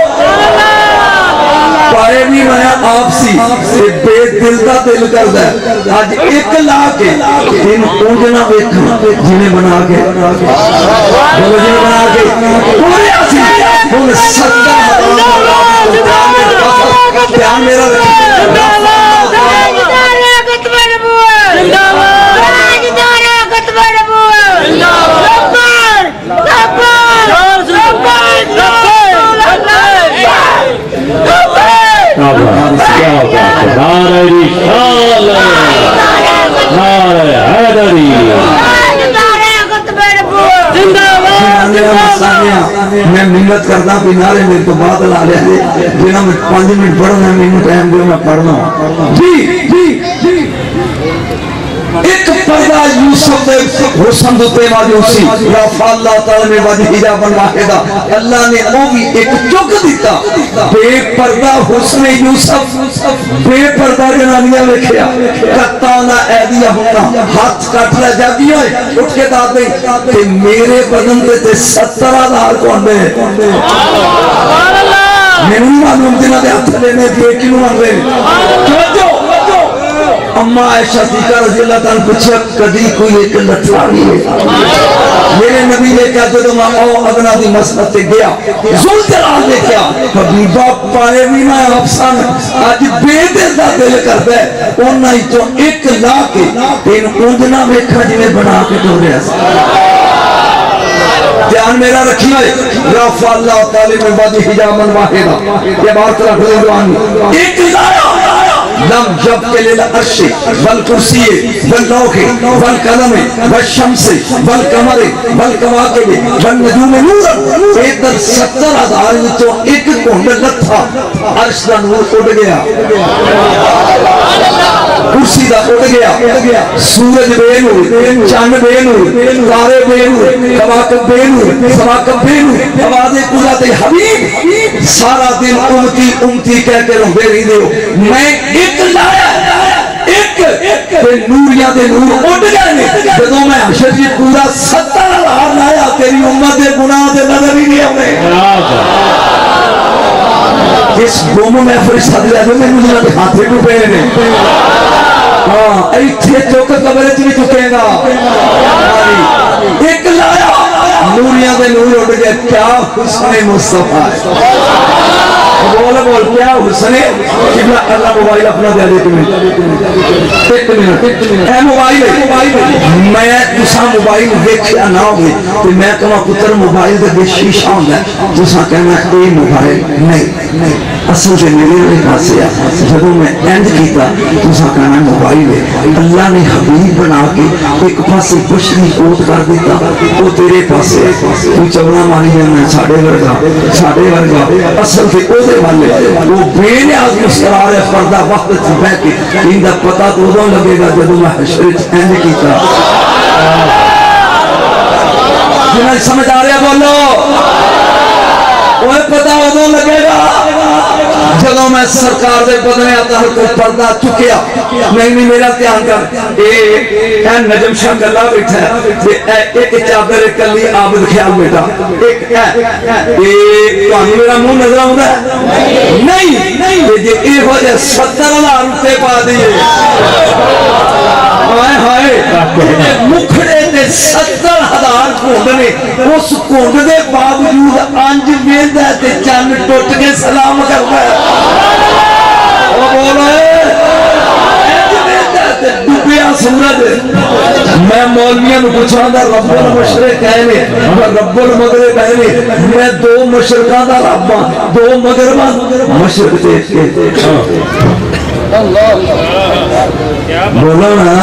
پائے بھی میں آپ سی بے دل کا دل کردا ہے اج ایک لا کے تین اونجنا ویکھنا جویں بنا کے بولو جویں بنا کے پورے اسی ہن صدقہ دھیان میرا میں محنت کرتا بھی نعرے میرے تو بعد لا لیا جنہاں میں 5 منٹ پڑھنا میں ٹائم دے میں پڑھنا جی ایک پردہ یوسف دے حسن دے ماجوسی رفع اللہ تعالی نے وجہ حجابا واحدا اللہ نے وہ بھی ایک چک دیتا بے پردہ حسن یوسف بے پردہ جنانیاں ویکھیا کتانا ایدیا ہونا ہاتھ کٹ لے جاتی ہوئے اٹھ کے داد دیں کہ میرے بدن تے 70,000 کون دے میں نہیں معلوم دینا دے ہاتھ لینے دیے کیوں مان رہے اما عائشہ صدیقہ رضی اللہ تعالیٰ پوچھا کدی کوئی ایک لٹھا نہیں ہے میرے نبی نے کہا جدو میں او ادنا دی مسجد تے گیا زول جلال نے کیا حبیبہ پائے بھی میں افسان آج بے دل دا دل کرتا ہے انہا ہی تو ایک لا کے تین اونجنا ویکھا جی میں بنا کے تو رہا سا دھیان میرا رکھی ہوئے رفع اللہ تعالی میں وجہ حجابا واحدا یہ بات رکھ دے دوانی ایک لایا لم جب کے لیل عرش والکرسی واللوح والقلم والشمس والقمر والکواکب والنجوم نور ایدر 70,000 تو ایک کونڈ لتھا عرش دا نور اڑ گیا کرسی دا اڑ گیا سورج بے نور چاند بے نور تارے بے نور کواکب بے نور سواکب بے نور آواز قدرت حبیب سارا دن امتی کہہ کے رہے رہی دیو میں ایک لایا ایک نوریاں دے نور اڑ گئے جدو میں حشر جی پورا 70,000 لایا تیری امت دے گناہ دے نظر ہی نہیں ہوئے اس گوموں میں فرشتہ دے جو میں مجھے دے ہاتھے کو پہنے نے ہاں ایتھے چوکر قبرے چلی چکے گا ایک لایا نوریاں دے نور اڑ گئے کیا حسن مصطفیٰ ہے بول کیا حسن قبلہ اللہ موبائل اپنا دے دے تمہیں ایک منٹ اے موبائل میں تسا موبائل دیکھیا نہ ہوئے تو میں کہا پتر موبائل دے بے شیشہ ہوندہ ہے تسا کہنا اے موبائل نہیں اصل سے میرے لئے پاسے جب میں اینڈ کیتا تسا کہنا موبائل ہے اللہ نے حبیب بنا کے ایک پاسے بشری کوٹ کر دیتا وہ تیرے پاسے تو چونا مانی جانا ساڑے ورگا اصل سے او دے والے وہ بے نیاز مسترار پردہ وقت چھپے کے اندہ پتا تو دوں لگے گا جب میں حشرت اینڈ کیتا جنہیں سمجھ آ رہا بولو وہ پتا ادو لگے گا جب میں سرکار دے بدنے آتا ہر کوئی پردہ چکیا نہیں میرا دھیان کر اے نجم شاہ گلہ بیٹھا ہے ایک چادر کلی عابد خیال بیٹا ایک پانی میرا منہ نظر آؤں ہے نہیں یہ اے ہو جائے 70,000 روپے پا دیئے مکھڑے دے 70,000 کونڈ نے اس کونڈ دے باوجود انج ویندہ ہے تے چند ٹوٹ کے سلام کرتا ہے وہ بولو انج ویندہ ہے تے ڈوبیا سورج میں مولویاں نو پوچھاں دا رب المشرق کہنے رب المغرب کہنے میں دو مشرقاں دا رب ہاں دو مغرباں مشرق تے بولو نا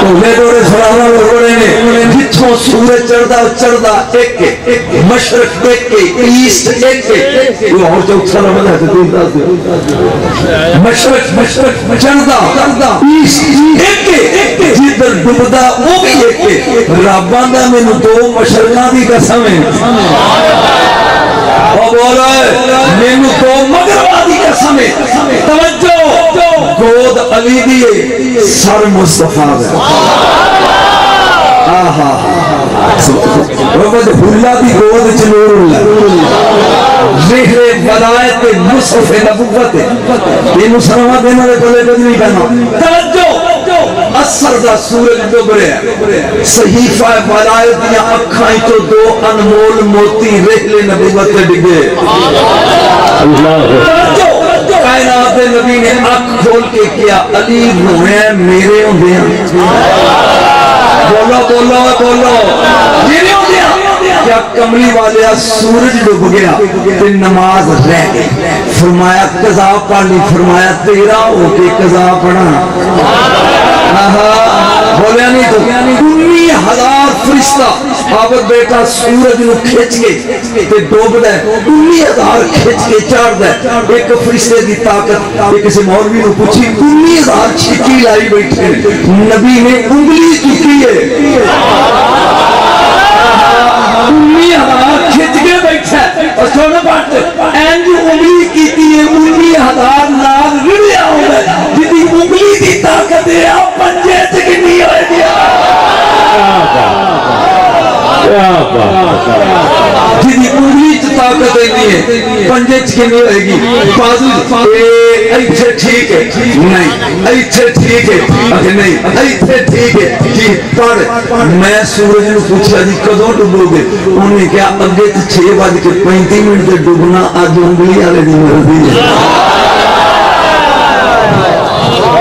بولے دوڑے سرانا لوڑے نے جتھوں سورج چڑھدا ایک مشرق ایک ایسٹ ایک وہ اور جو سلام ہے مشرق چڑھدا ایسٹ ایک جدھر ڈوبدا وہ بھی ایک رباں دا مینوں دو مشرقاں دی قسم ہے اور بولو مینوں دو مغرباں دی قسم ہے توجہ گود علی دیئے سر مصطفیٰ ہے آہا رب دے بھولا دی گود چنور اللہ ذکر ولایت مصحف نبوت یہ سلامت دینا دے پلے کچھ نہیں کرنا. توجہ اثر دا سورج ڈوب رہا صحیفہ ولایت دیا اکھائیں تو دو انمول موتی رحل نبوت ڈگے. کائنات نبی نے اکھ کھول کے کیا علی روئے میرے ہوندے ہیں. بولو بولو بولو میرے ہوندے ہیں. کیا کملی والے سورج ڈوب گیا تے نماز رہ گئی. فرمایا قضا پڑھ لی. فرمایا تیرا ہو کے قضا پڑھا. بولیا نہیں تو 19,000 فرشتہ آبد بیٹا سورج نو کھچ کے تے ڈوب دے 19,000 کھچ کے چاڑ دے. ایک فرشتے دی طاقت ایک کسی مولوی نو پوچھی 19,000 چھٹی لائی بیٹھے نبی نے انگلی چکی ہے 19,000 کھچ کے بیٹھا اور سونا بات اینج انگلی کیتی ہے 19,000 نال رڑیا ہوگا جدی انگلی دی طاقت ہے آپ پنجے چکنی ہوئے دیا جدی انگلی چ طاقت ہے پنجے چکنی ہوئے گی. بازو ایتھے ٹھیک ہے نہیں ایتھے ٹھیک ہے اگر نہیں ایتھے ٹھیک ہے جی پڑھ. میں سورج نے پوچھا جی کدوں ڈوبو گے. انہوں نے کہا اگے تو 6:35 تے ڈوبنا اج انگلی والے دی مرضی ہے.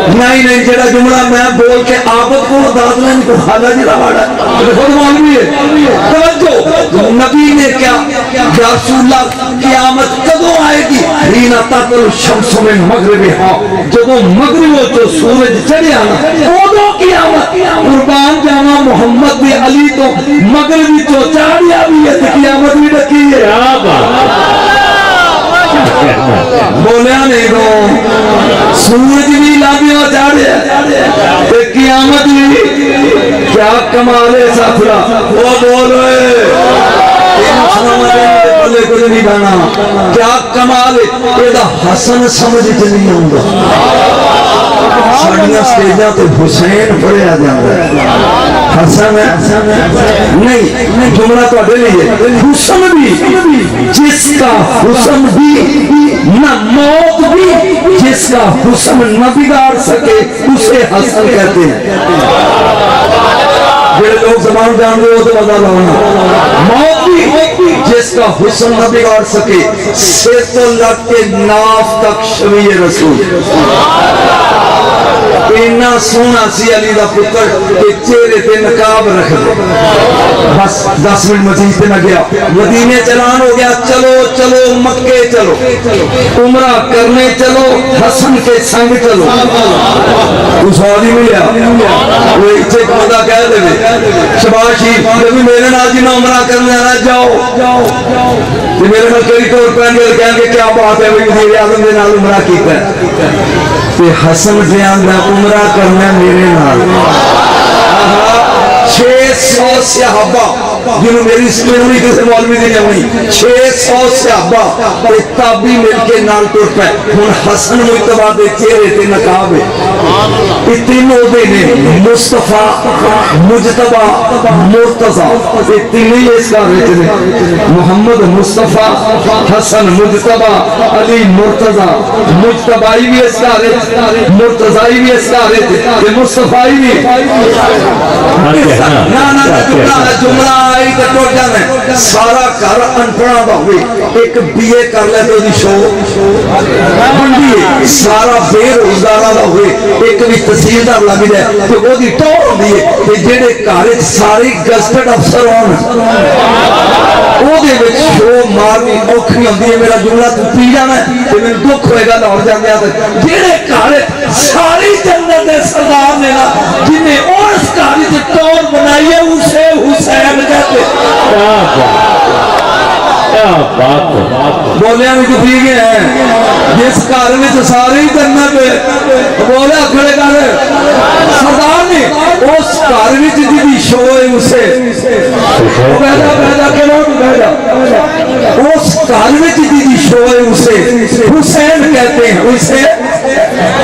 نہیں نہیں جڑا جملہ میں بول کے آبد کو داد لین کو حالا جڑا واڑا خود معلومی ہے. توجہ نبی نے کیا یا رسول اللہ قیامت کدوں آئے گی. رینا تاکل شمس میں مغرب ہاں جدوں مغربوں تو سورج چڑھے آنا اودوں قیامت. قربان جانا محمد بن علی تو مغربی تو چاڑیا بھی ہے قیامت بھی ڈکی ہے. بولیا نہیں تو سورج بھی لابیاں چاڑیا تے قیامت بھی. کیا کمال ہے ساتھرا وہ بولوئے بولے کچھ نہیں بنا. کیا کمال ہے یہ دا حسن سمجھ نہیں ہوں گا. ساڑیاں سٹیجاں تے حسین پڑے آ جاندہ ہے حسن ہے نہیں جملہ تو اڈے لیے حسن بھی جس کا حسن بھی نہ موت بھی جس کا حسن نہ بگاڑ سکے اسے حسن کہتے ہیں. جڑے لوگ زبان جان دے ہو تو بتا لاؤنا. موت بھی جس کا حسن نہ بگاڑ سکے سے تو لگ کے ناف تک شویہ رسول. اتنا سونا سی علی دا پتر کہ چہرے تے نقاب رکھ دے. بس 10 منٹ مزید تے نہ گیا مدینے چلان ہو گیا. چلو چلو مکے چلو عمرہ کرنے چلو حسن کے سنگ چلو. تو سوادی ملیا وہ ایچے کو بندہ کہہ دے شباشی جبھی میرے نال جنہ عمرہ کرنے آنا جاؤ کہ میرے نال کئی طور پہن گے کہیں گے کیا بات ہے وزیر اعظم دے نال عمرہ کیتا ہے کہ حسن بیان دا عمرہ کرنا میرے نال. 600 صحابہ جنہوں میری سکرین ہوئی کسی مولوی دی نہیں 600 صحابہ تابی مل کے نال ٹوٹ پہ ہن حسن مجتبہ دے چہرے تے نقاب ہے. یہ تینوں دے نے مصطفیٰ مجتبہ مرتضیٰ یہ تینوں اس کا رہتے ہیں. محمد مصطفیٰ حسن مجتبہ علی مرتضیٰ مجتبائی بھی اس کا رہتے مرتضائی بھی اس کا رہتے مصطفیٰ بھی جملہ آئی تو ٹوٹ جانا ہے. سارا گھر انپڑا دا ہوئی ایک بی اے کر لے تو دی شو بندی ہے. سارا بے روزگارہ دا ہوئی ایک بھی تحصیلدار لگ جائے تو وہ دی ٹور ہوندی ہے کہ جڑے گھر ساری گزٹڈ افسر ہون وہ دے وچ شو مارنی اوکھی ہوندی ہے. میرا جملہ تو پی جانا ہے کہ میں دکھ ہوئے گا لاہور جان گیا تھا جڑے گھر ساری جنت دے سردار نے نا جنہیں اس گھر سے ٹور بنائی ہے اسے حسین کہتے. بولیا بھی تو ٹھیک ہے جس گھر میں تو ساری جنت بولیا کھڑے کر سردار نے اس گھر میں جی شو ہے اسے پیدا کے لوگ پیدا اس گھر میں جی شو ہے اسے حسین کہتے ہیں. اسے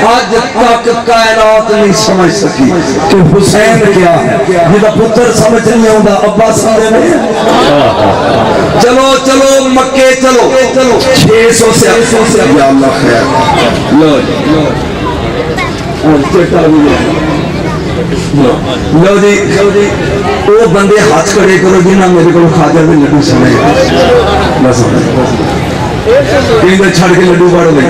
آج تک کائنات نہیں سمجھ سکی کہ حسین کیا ہے جہاں پتر سمجھ نہیں آتا ابا سمجھ نہیں. چلو چلو مکے چلو 600 سے یا اللہ خیر لو جی وہ بندے ہاتھ کھڑے کرو جی نہ میرے کو خواجہ دے لڈو سمجھ بس چھڑ کے لڈو پڑھ لیں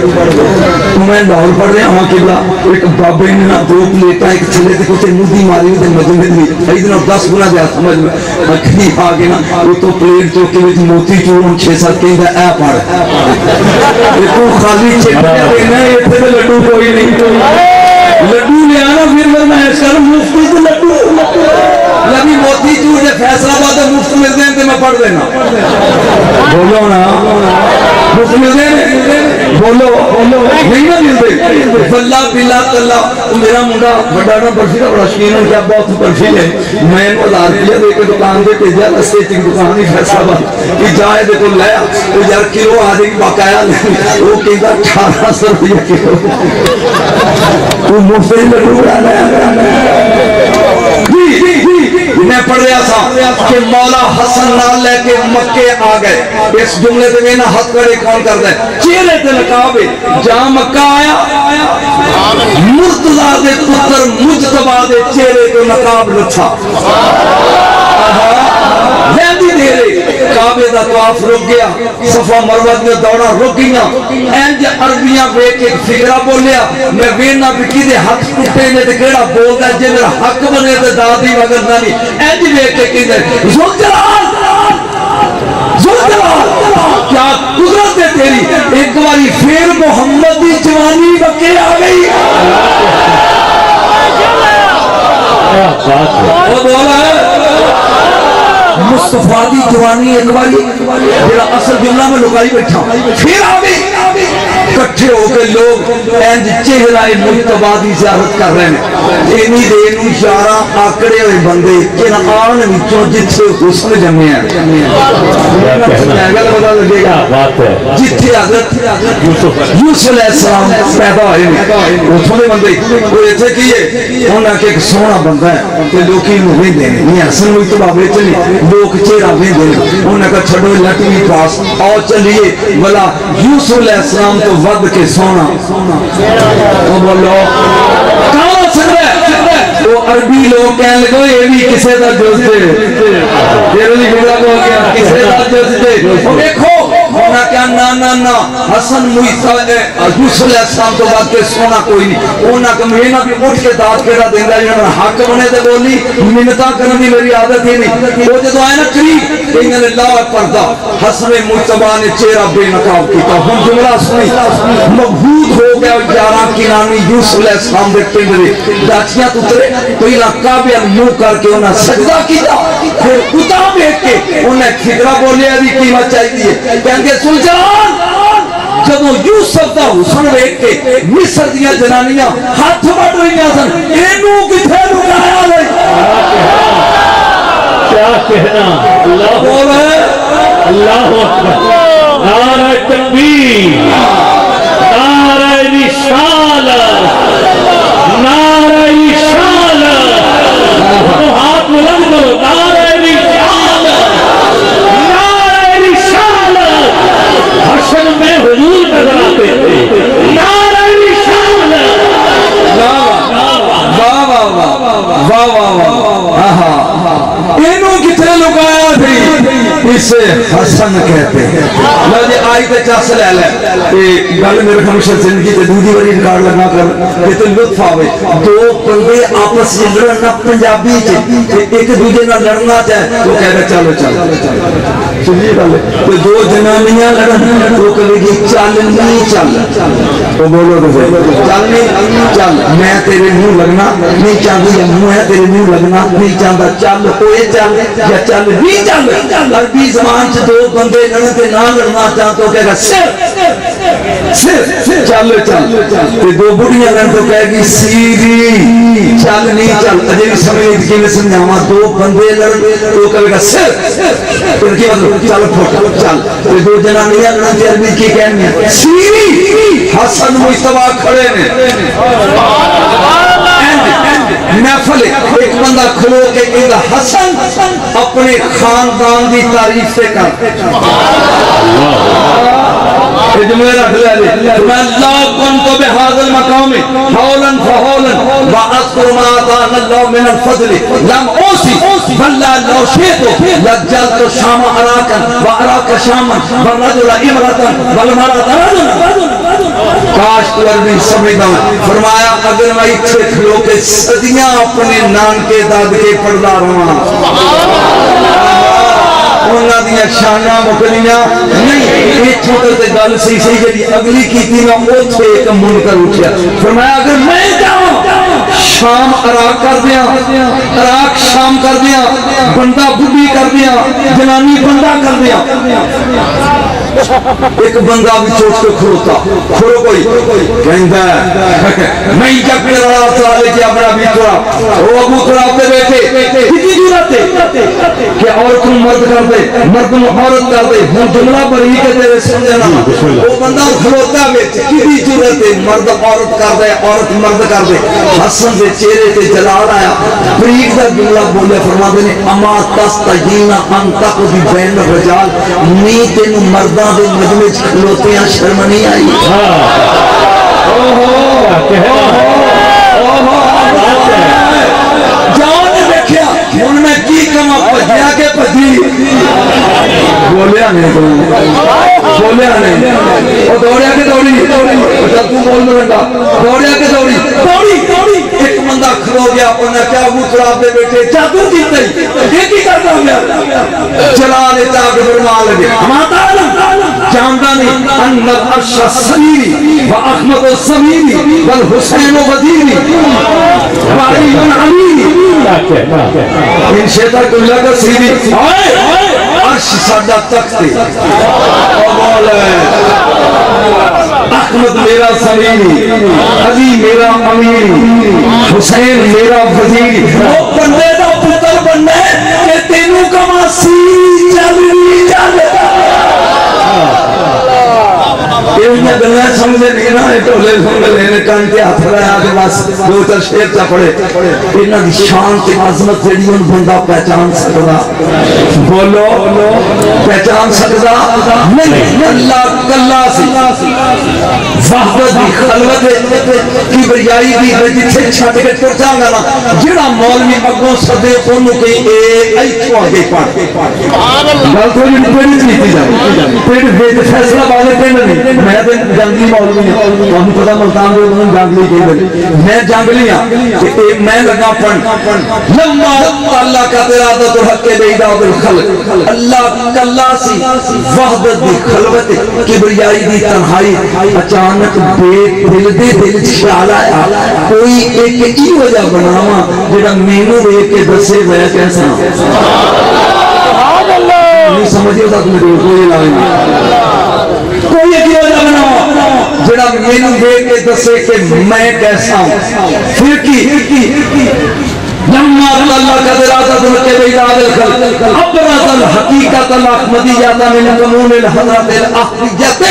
میں لاہور پڑھ رہا ہوں قبلہ ایک بابے نے نہ 2 پلیٹاں ایک چھلے تے کچھ مودی ماری تے مجمد بھی ایدنا 10 گنا دیا سمجھ میں اکھنی آگے نا وہ تو پلیٹ چوکے وچ موتی چور 6-7 کہیں اے پڑھ یہ تو خالی چکنے دینا یہ تھے لڈو کوئی نہیں لڈو لے آنا پھر میں ایسا مفتی سے لڈو لبی موتی چور جے فیصلہ آباد مفت مل دیں تو میں پڑھ دینا بولو نا مفت مل دیں بولو نہیں نہ مل دیں فاللہ باللہ تاللہ میرا منڈا بڑا نا برفی کا بڑا شکین ہوں کیا بہت برفی ہے میں 1000 روپیہ دے کے دکان دے کے جا اسٹیچنگ دکان ہی فیصلہ آباد کہ جائے دے کو لیا وہ یار کلو آدھے کی باقایا وہ کہتا 1800 روپیہ کلو وہ مفت لڈو بڑا لیا میں پڑھ رہا تھا کہ مولا حسن نال لے کے مکے آ گئے اس جملے سے میں نہ ہاتھ کڑے کون کر دے چہرے تے نقاب جہاں مکہ آیا مرتضیٰ دے پتر مجتبیٰ دے چہرے کو نقاب لچھا ویندی دیرے کعبے دا طواف رک گیا صفا مروہ میں دوڑا رک گیا اینج عربیاں بیک ایک فکرہ بولیا میں وینا بکی دے حق کٹے نے دے کیڑا بول دا جے میرا حق بنے دے دادی وگر نانی اینج بیک کے کہنے زلجلال زلجلال کیا قدرت ہے تیری ایک باری پھر محمد دی جوانی بکے آ گئی وہ بولا ہے مصطفیٰ دی جوانی ایک باری جیڑا اصل جملہ میں لکائی بیٹھا پھر آگئی کٹھے ہو کے لوگ اینج چہرہ مجتبیٰ دی زیارت کر رہے ہیں اینی دینو اشارہ آکڑے ہوئے بندے کہ نہ آن وچوں جتھے حسن جمعے ہیں جتھے حضرت یوسف علیہ السلام پیدا ہوئے ہیں اتھوں دے بندے وہ ایسے کیے انہاں کہ ایک سونا بندہ ہے کہ لوکی نویں دینے نہیں حسن مجتبیٰ بیچے نہیں لوگ چہرہ بھی دینے انہاں کا چھڑو لٹوی پاس آؤ چلیے بلا یوسف علیہ السلام تو ود کے سونا وہ بولو کہاں سن رہے وہ عربی لوگ کہنے لگو یہ بھی کسے دا جوز دے یہ بھی گزرا کو گیا کسے دا جوز دے وہ دیکھو ہونا کیا نا حسن یوسف علیہ السلام تو بعد کے سونا کوئی نہیں اونا کہ مہینہ بھی اٹھ کے داد کیڑا دیں گا جنہوں حق بنے دے بولی منتہ کرنی میری عادت ہی نہیں وہ جدو آئے نا قریب کہیں گے اللہ پردہ حسن مجتبیٰ نے چہرہ بے نقاب کیتا ہم جملہ سنی مبہود ہو گیا یارہ کنانی یوسف علیہ السلام دے پندرے داچیاں تترے تو یہ کعبہ منہ کر کے انہیں سجدہ کیتا پھر اتا بیٹھ کے انہیں فکرہ بولے ابھی قیمت چاہیے کہیں گے سلطان جب وہ یوسف دا حسن بیٹھ کے مصر دیا جنانیاں ہاتھ بڑھ رہی ہیں سن اینو کتھے لگایا رہی کیا کہنا اللہ اکبر نعرہ تکبیر نعرہ رسالت نعرہ رسالت ہاتھ بلند کرو نعرہ رسالت نعرہ رسالت حسن میں حضور نظر آتے تھے نعرہ رسالت اینو کتنے لگایا بھی اسے حسن کہتے ہیں لو جی آئی تے چاس لے لے گل میرے ہمیشہ زندگی تے دوسری باری ریکارڈ لگا کر یہ تو لطف آوے دو بندے آپس میں لڑنا پنجابی چ ایک دوسرے نال لڑنا چاہے وہ کہے گا چلو چلو سنیے گل تو دو جنانیاں لڑن وہ کہے گی چل نہیں چل تو بولو تو چل نہیں چل میں تیرے منہ لگنا نہیں چاہتا یا منہ ہے تیرے منہ لگنا نہیں چاہتا چل ہوئے چل یا چل نہیں چل عربی زبان سے دو بندے لڑتے نہ لڑنا چاہتا تو کہے گا صرف چل چل دو بڑیاں لڑ تو کہے گی سیدھی چل نہیں چل اجے بھی سمجھ کی میں سمجھاواں دو بندے لڑ تو کہے گا صرف پھر کی مطلب چل پھوٹ چل دو جنانیاں لڑتے عربی کی کہنی ہے سیدھی حسن مجتبیٰ کھڑے نے محفل ایک بندہ کھلو کے کہندا حسن اپنے خاندان دی تعریف سے کر جملے رکھ لے میں اللہ کنت بهذا المقام حولا فحولا واذكر ما آتانا الله من الفضل لم اوصي بل لو شئت لجلت الشام اراكا واراك شاما والرجل امرة والمرأة رجلا کاش تو عربی سمجھتا ہوں فرمایا اگر میں اتھے کھلو کے صدیاں اپنے نان کے داد کے پردہ رہا انہاں دیا شانہ مکلیاں نہیں یہ چھوٹے تے گل سی جڑی اگلی کیتی میں اوتھے ایک منکر اٹھیا فرمایا اگر میں جاؤں شام عراق کر دیا عراق شام کر دیا بندہ بڈی کر دیا جنانی بندہ کر دیا ایک بندہ بھی چوٹ کے کھڑوتا کھڑو کوئی کہندا ہے میں جب رہا تھا کہ اپنا بیٹا وہ ابو تراب دے بیٹے کتنی ضرورت ہے کہ عورت کو مرد کر دے مرد کو عورت کر دے ہوں جملہ بری کے تیرے سمجھنا وہ بندہ کھڑوتا وچ کتنی ضرورت ہے مرد عورت کر دے عورت مرد کر دے حسن دے چہرے تے جلال آیا فریق دا جملہ بولے فرماتے نے اما تستجین ان تقضی بین الرجال نی تینو مرداں دے مجمع کھلوتے ہیں شرم نہیں آئی جاؤ نے دیکھیا ان میں کی کما پجیا کے پجی بولیا نہیں بولیا نہیں وہ دوڑیا کے دوڑی جب تو بول مرنگا دوڑیا کے دوڑی دوڑی ایک بندہ کھلو گیا انہیں کیا ابو تراب دے بیٹے جادو جیتے یہ کی کرتا ہوں گیا جلال اتاق فرما لگے ماتا جاندہ نہیں ان العرش السمیری و احمد السمیری والحسین وزیری وعلی علیری ان شیطہ کو لگا سیدھی عرش ساڑھا تختی اور احمد میرا سمیری علی میرا امیری حسین میرا وزیری وہ بندے دا پتر بننے کہ تینوں کا ماسی چلی جانے یہ گلے سمجھے نہیں نا ٹولے سمجھ لینے کان کے ہاتھ رہا کہ بس دو چار شیر چا پڑے انہاں دی شان تے عظمت جڑی ان بندہ پہچان سکدا بولو پہچان سکدا نہیں اللہ کلا سی وحدت دی خلوت کبریائی دی جتھے چھڈ کے ٹر جاگا نا جڑا مولوی اگوں سدے اونوں کہ اے ایتھوں اگے پڑھ گل تھوڑی پڑھی نہیں جائے پھر وچ فیصلہ والے پنڈ نہیں میں تے جنگلی مولوی ہوں تانوں پتہ ملتان دے انہوں جنگلی کہندے میں جنگلی ہاں کہ میں لگا پڑھ لما اللہ کا ارادہ تو حق کے بیدا بالخلق اللہ کلا سی وحدت دی خلوت کبریائی دی تنہائی اچانک بے دل دے دل خیال آیا کوئی ایک ای وجہ بناواں جڑا مینوں دیکھ کے دسے میں کیسا نہیں سمجھے تا تم کوئی لاویں کوئی ایک وجہ بناواں جڑا مینوں دیکھ کے دسے کہ میں کیسا ہوں پھر کی لما اللہ کا ارادہ تو کے بیداد الخلق ابرز الحقیقت الاحمدیت من قانون الحضرت الاحدیت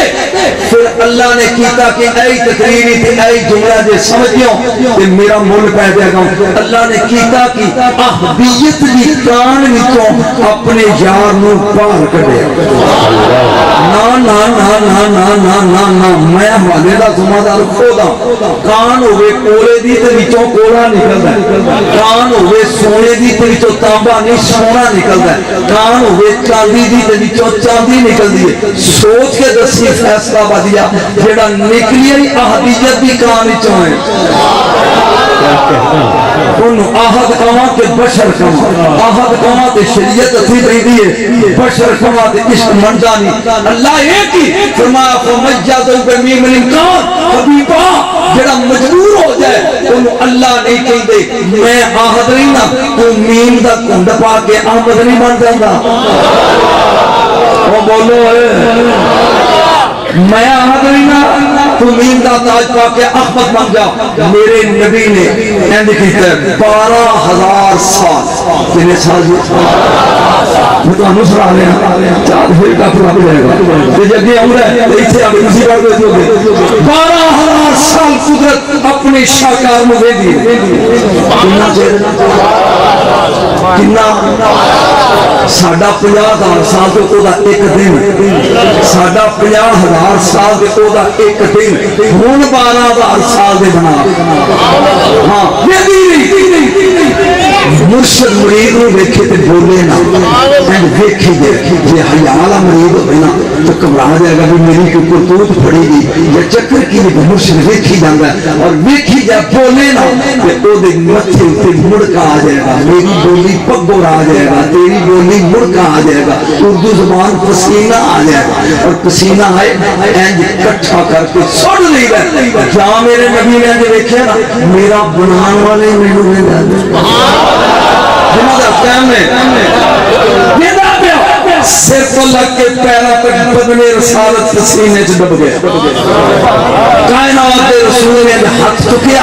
پھر اللہ نے کیتا کہ اے تقریری تھی اے جملہ دے سمجھیوں کہ میرا مول پہ دے گا اللہ نے کیتا کہ احدیت دی کان وچوں اپنے یار نو پار کڈے نا نا نا نا نا نا نا نا میں حوالے دا ذمہ دار خود ہاں کان ہوئے کولے دی تے وچوں کولا نکلدا ہے کان ہوئے سونے دی تے وچوں تانبا نہیں سونا نکلدا ہے کان ہوئے چاندی دی تے وچوں چاندی نکلدی ہے سوچ کے دسی فیصلہ بدیا جڑا نکلی احدیت دی کان وچوں ہے انہوں آہد کہاں کہ بشر کہاں آہد کہاں کہ شریعت اتھی رہی ہے بشر کہاں کہ عشق منجانی اللہ ایک ہی فرمایا فمجدو بمیم الامکان حبیبا جڑا مجبور ہو جائے انہوں اللہ نہیں کہیں دے میں آہد نہیں نا تو میم دا کھنڈ پا کے آمد نہیں بن جاندہ وہ بولو میں آہد نہیں نا تو میم دا تاج پا کے احمد بن جا میرے نبی نے اند کیتا ہے 12,000 سال کنے سال میں تو انہوں سرا لیا چاہت پھر کا پھر جائے گا کہ جب یہ عمر ہے ایسے آگے اسی بار کو 12,000 سال قدرت اپنے شاہکار میں دے دی کنا ساڈا 50,000 سال تو او دا ایک دن ساڈا 50,000 سال تے او دا ایک دن ہن 12,000 سال دے بنا ہاں مرشد مرید نو ویکھے تے بولے نا اینڈ ویکھی جے جے حیا والا مرید ہوے نا تو گھبرا جائے گا بھی میری کوئی کرتوت پھڑی گئی یا چکر کی مرشد ویکھی جاندا اور ویکھی جا بولے نا تے او دے متھے تے مڑکا آ جائے گا میری بولی پگور آ جائے گا تیری بولی مڑکا آ جائے گا اردو زبان پسینہ آ جائے گا اور پسینہ آئے اینج کٹھا کر کے سڑ نہیں گئے جہاں میرے نبی نے جو ویکھے نا میرا بنان والے مینوں نہیں دے جنہوں دا قیام ہے سر کو لگ کے پیرا تک بدنے رسالت پسینے چ ڈب گیا کائنات رسول نے ہاتھ چکیا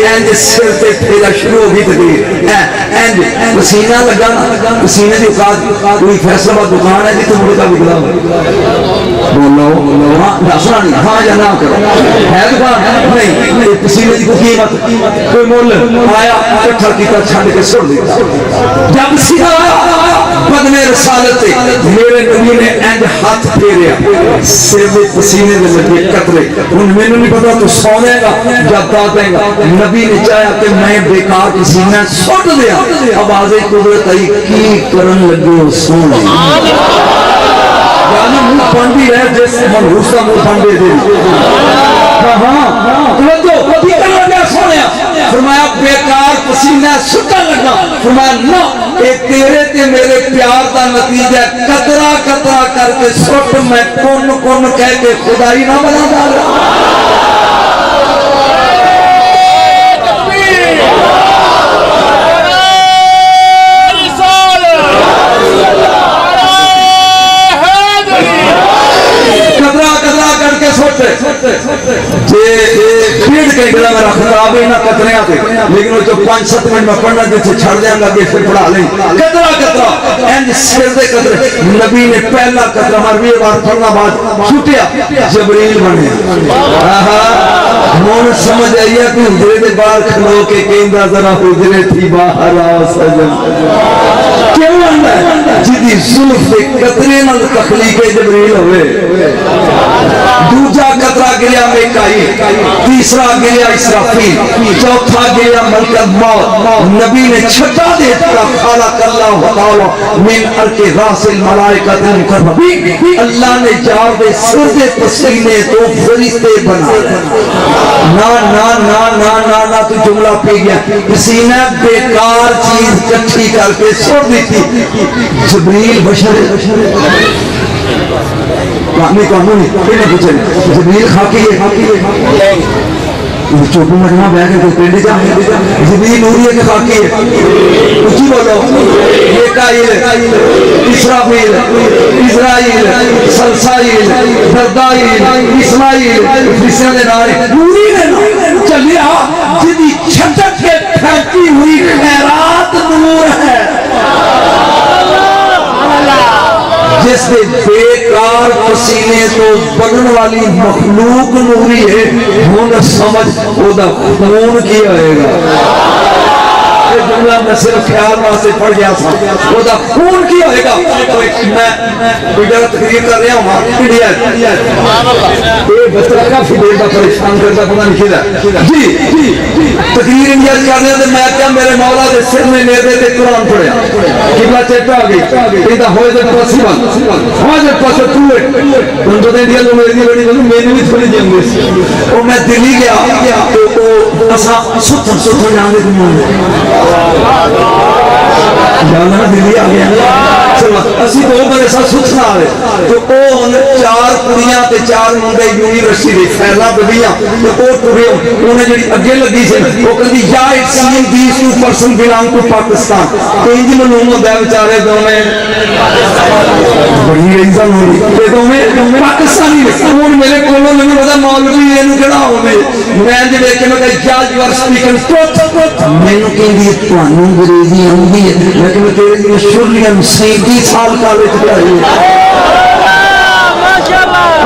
اینج سر تے پھیرا شروع ہو گئی تقریر اینج پسینہ لگا پسینے دی اوقات کوئی فیصلہ باد دکان ہے جی تو مڑکا بگلا بولو ہاں دسنا نہیں ہاں یا نہ کرو ہے دکان نہیں پسینے دی کوئی قیمت کوئی مول آیا اکٹھا کیتا چھڈ کے سڑ دیتا جب سیدھا آیا بدنے رسالت میرے نبی نے اینج ہاتھ پھیریا سر دے پسینے دے لگے قطرے ہن مینوں نہیں پتا تو سونے گا جب دے گا نبی نے چاہیا کہ میں بیکار پسینہ سٹ دیا آواز قدرت آئی کی کرن لگے سونے جانا منہ پانڈی ہے جس منحوسہ منہ پانڈے دے ہاں توجہ کی کرن لگے سونے فرمایا بیکار پسینہ سٹا لگا فرمایا نہ اے تیرے تے میرے پیار دا نتیجہ قطرہ قطرہ کر کے سٹ میں کون کون کہہ کے خدائی نہ بنا ڈالا لیکن وہ جو 5-7 منٹ میں پڑھنا جیسے چھڑ جائیں گا کہ پھر پڑھا لیں قطرہ قطرہ اینج سر دے قطرے نبی نے پہلا قطرہ مروی بار پڑھنا بعد چھوٹیا جبریل بنے ہمیں سمجھ آئی ہے کہ حجرے دے باہر کھلو کے کہندہ ذرا حجرے تھی باہر آؤ سجن کیوں آندا ہے جدی ظلف دے قطرے نال تخلیق جبریل ہوئے دوجا قطرہ گریا میکائیل تیسرا گریا اسرافیل چوتھا گریا ملک موت نبی نے چھٹا دیتا خالق اللہ تعالی من ارک راس الملائکۃ المقربین اللہ نے جار دے سر دے پسینے تو فرشتے بنا نا نا نا نا نا نا تو جملہ پی گیا پسینہ بیکار چیز کٹھی کر کے چھوڑ دی تھی جبریل بشر نہیں قانونی کوئی نہ پوچھے جبریل خاکی ہے چوپو مجمع بیٹھ کے کوئی پینڈی جا جبریل نوری ہے کہ خاکی ہے اچھی بولو میکائیل اسرافیل اسرائیل سلسائیل دردائیل اسماعیل فرشتوں دے نارے نوری نے چلیا جدی چھٹک کے پھینکی ہوئی خیرات نور ہے جس دے بیکار پسینے تو بنن والی مخلوق نوری ہے ہوں سمجھ او دا خون کی ہوئے گا جملہ میں صرف خیال واسطے پڑھ گیا تھا وہ دا خون کی ہوئے گا میں کوئی جگہ تقریر کر رہا ہوں انڈیا یہ بچہ کافی دیر کا پریشان کرتا پتہ نہیں کھیلا جی تقریر انڈیا کر رہے تھے میں کیا میرے مولا دے سر میں نیدے تے قرآن پڑھیا قبلہ چیٹا آ گئی کہتا ہوئے دے پاسی بند ہوئے دے پاسے توئے ان تو دے دیا جو میری دی بڑی میں نے بھی تھوڑی جنگ گئی وہ میں دلی گیا تو وہ اسا ستھر جانے دنیا جانا دلی آ گیا چلو اسی تو بڑے سا سوچنا آئے تو وہ چار کڑیاں تے چار منڈے یونیورسٹی دے پھیلا بدیاں تو وہ ٹورے انہیں جڑی اگے لگی سے وہ کہتی یا it same these two person belong to Pakistan تو انجی معلوم ہوتا ہے بیچارے دو میں بڑی ریزن ہوئی تے دو میں پاکستانی نے میرے کولوں میں بتا مولوی اینو کہڑا ہوے میں جے دیکھ کے میں کہا یا یو آر اسپیکنگ ٹروتھ مینوں کہندی تانوں انگریزی آندی ہے لیکن تیرے دی شرلیم 37 سال کالج پڑھی ہے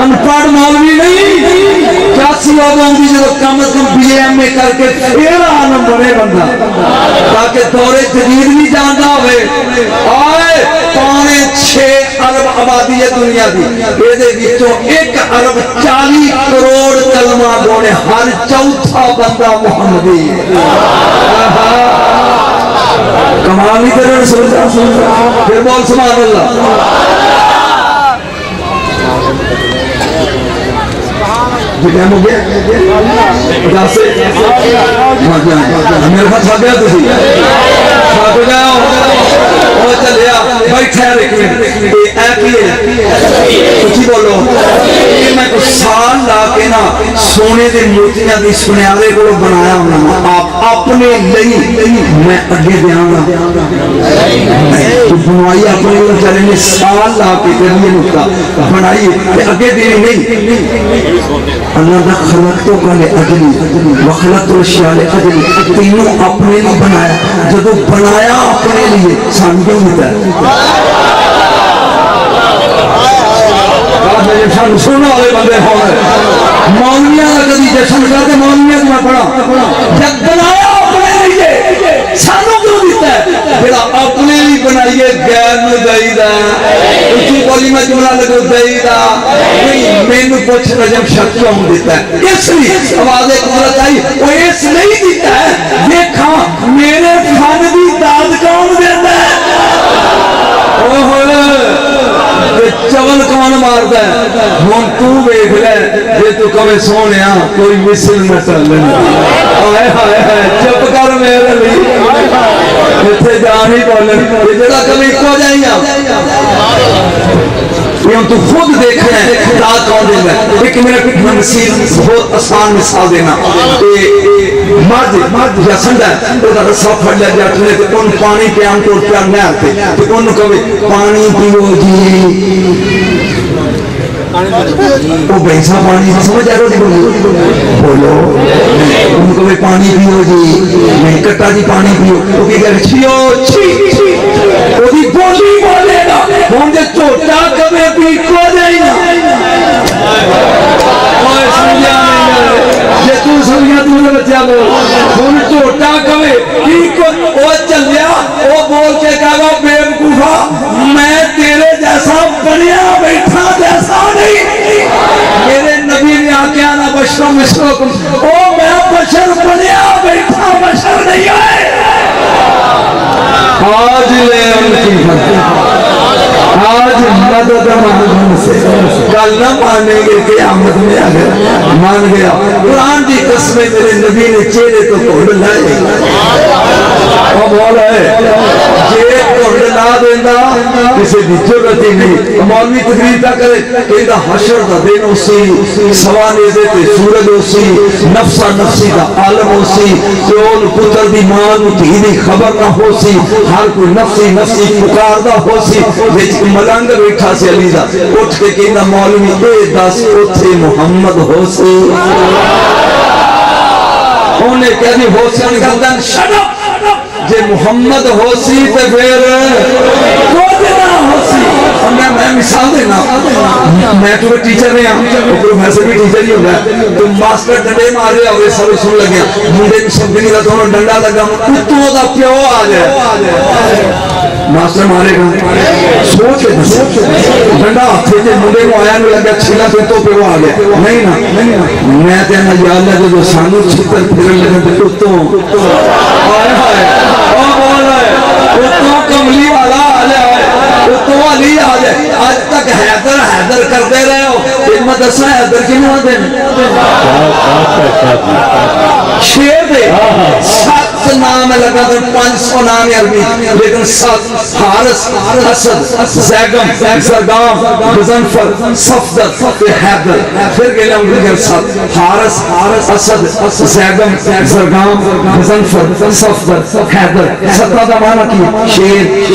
ان پڑھ مولوی نہیں 81 جب آؤں گی جب کم از کم BA MA کر کے پھر عالم بنے بندہ تاکہ دور جدید بھی جانتا ہوئے آئے 5.6 ارب آبادی ہے دنیا دی یہ وچوں 1 ارب 40 کروڑ کلمہ گونے ہر چوتھا بندہ محمدی کمال نہیں کرنے سمجھا پھر بول سبحان اللہ جی ٹائم ہو گیا میرے پاس چھا گیا تھی چھا تو گیا اور چلیا بیٹھے کچھ بولو میں کچھ سال لا کے نا سونے دے موتیاں دی سنیارے کو بنایا ہونا آپ اپنے لئی میں اگے دیاں گا بنوائی اپنے لئے چلے نے سال لا کے کریے نکتا بنائی اگے دینے نہیں اللہ دا خلقتوں کا لے اجلی وخلقت الاشیاء لے اجلی تینوں اپنے لیے بنایا جدو بنایا اپنے لیے سانگوں ہوتا ہے جشن سننے والے بندے ہوئے مولویاں کا کبھی جشن کرتے مولویاں میں پڑھا جب بنایا اپنے لیے سانوں کیوں دیتا ہے پھر اپنے لیے بنائیے غیر میں دائی دا اسی بولی میں جملہ لگو دائی دا میں نے پوچھ رجم شک کیوں دیتا ہے اس لیے آواز قدرت آئی وہ اس نہیں دیتا ہے دیکھا میرے فن دی داد کون دیتا ہے چول کون مارتا ہے ہم تو بیٹھ لے یہ تو کبھی سونے کوئی مثل نہ چل آئے ہائے ہائے چپ کر میرے لیے اتنے جان ہی بولن یہ جڑا کبھی کو جائیں یہ ہم تو خود دیکھ رہے ہیں رات کون دن ہے ایک میرے کچھ منصیر بہت آسان مثال دینا مرد یا سنڈا ہے وہ دا رسا پھڑ لیا جاٹھنے کہ ان پانی پیان کو پیار نہیں آتے کہ ان کبھی پانی پیو جی وہ بیسا پانی سمجھ آ رہا بولو ان کبھی پانی پیو جی نہیں کٹا جی پانی پیو وہ کہ کہہ چھیو چھی وہ دی بولی بولے گا ہم جے چوٹا کبھی پی کو جائیں گا اوہ سمجھا نہیں جے تو سمجھا تو نے بچیا بول ہم چوٹا کبھی پی کو وہ چلیا وہ بول کے کہا بے وقوفا میں تیرے جیسا بنیا بیٹھا جیسا نہیں میرے نبی نے آکے آنا بشر مثلکم او میں بشر بنیا بیٹھا بشر نہیں آئے آج لے ان کی فتح آج مدد مہدن سے کل نہ مانیں گے قیامت میں اگر مان گیا قرآن کی قسمیں میرے نبی نے چہرے تو کوڑ لائے وہ بولا ہے جے کوڑ لا دینا کسی بھی ضرورت ہی نہیں مولوی تقریر تا کرے کہ دا حشر دا دن اسی سوانے دے تے سورج اسی نفسا نفسی دا عالم اسی کیون پتر دی مان تھی دی خبر نہ ہو سی ہر کوئی نفسی نفسی پکار دا ہو سی وچ ملنگ بیٹھا سی علی دا اٹھ کے کہنا مولوی اے دس اوتھے محمد ہو سی انہیں کہہ دی ہو سی انہیں گردن شٹ اپ جے محمد ہو سی تے پھر کچھ نہ ہو سی میں مثال دینا میں تو ٹیچر رہا وہ پروفیسر بھی ٹیچر ہی ہوگا تو ماسٹر ڈنڈے مارے ہوئے سب سن لگے منڈے کو سمجھ نہیں لگا انہوں ڈنڈا لگا کتوں دا پیو آ جائے ماسٹر مارے گا سوچ ڈنڈا ہاتھے جے منڈے کو آیا نہیں لگا چھلا پھر تو پیو آ گیا نہیں نا میں کہنا یا اللہ جو سانو چھتر پھرن لگے تو کتوں آئے ہائے کتوں کملی والا آ جائے کتوں علی آ جائے آج تک حیدر حیدر کرتے رہے ہو ایک مدرسہ حیدر کی نہیں آتے شیر دے 7 نام لگا در 500 نام عربی لیکن 7 حارس حسد زیگم زرگام غزنفر صفدر حیدر پھر گئے ہم لگر 7 حارس حسد زیگم زرگام غزنفر صفدر حیدر 7 دا معنی کی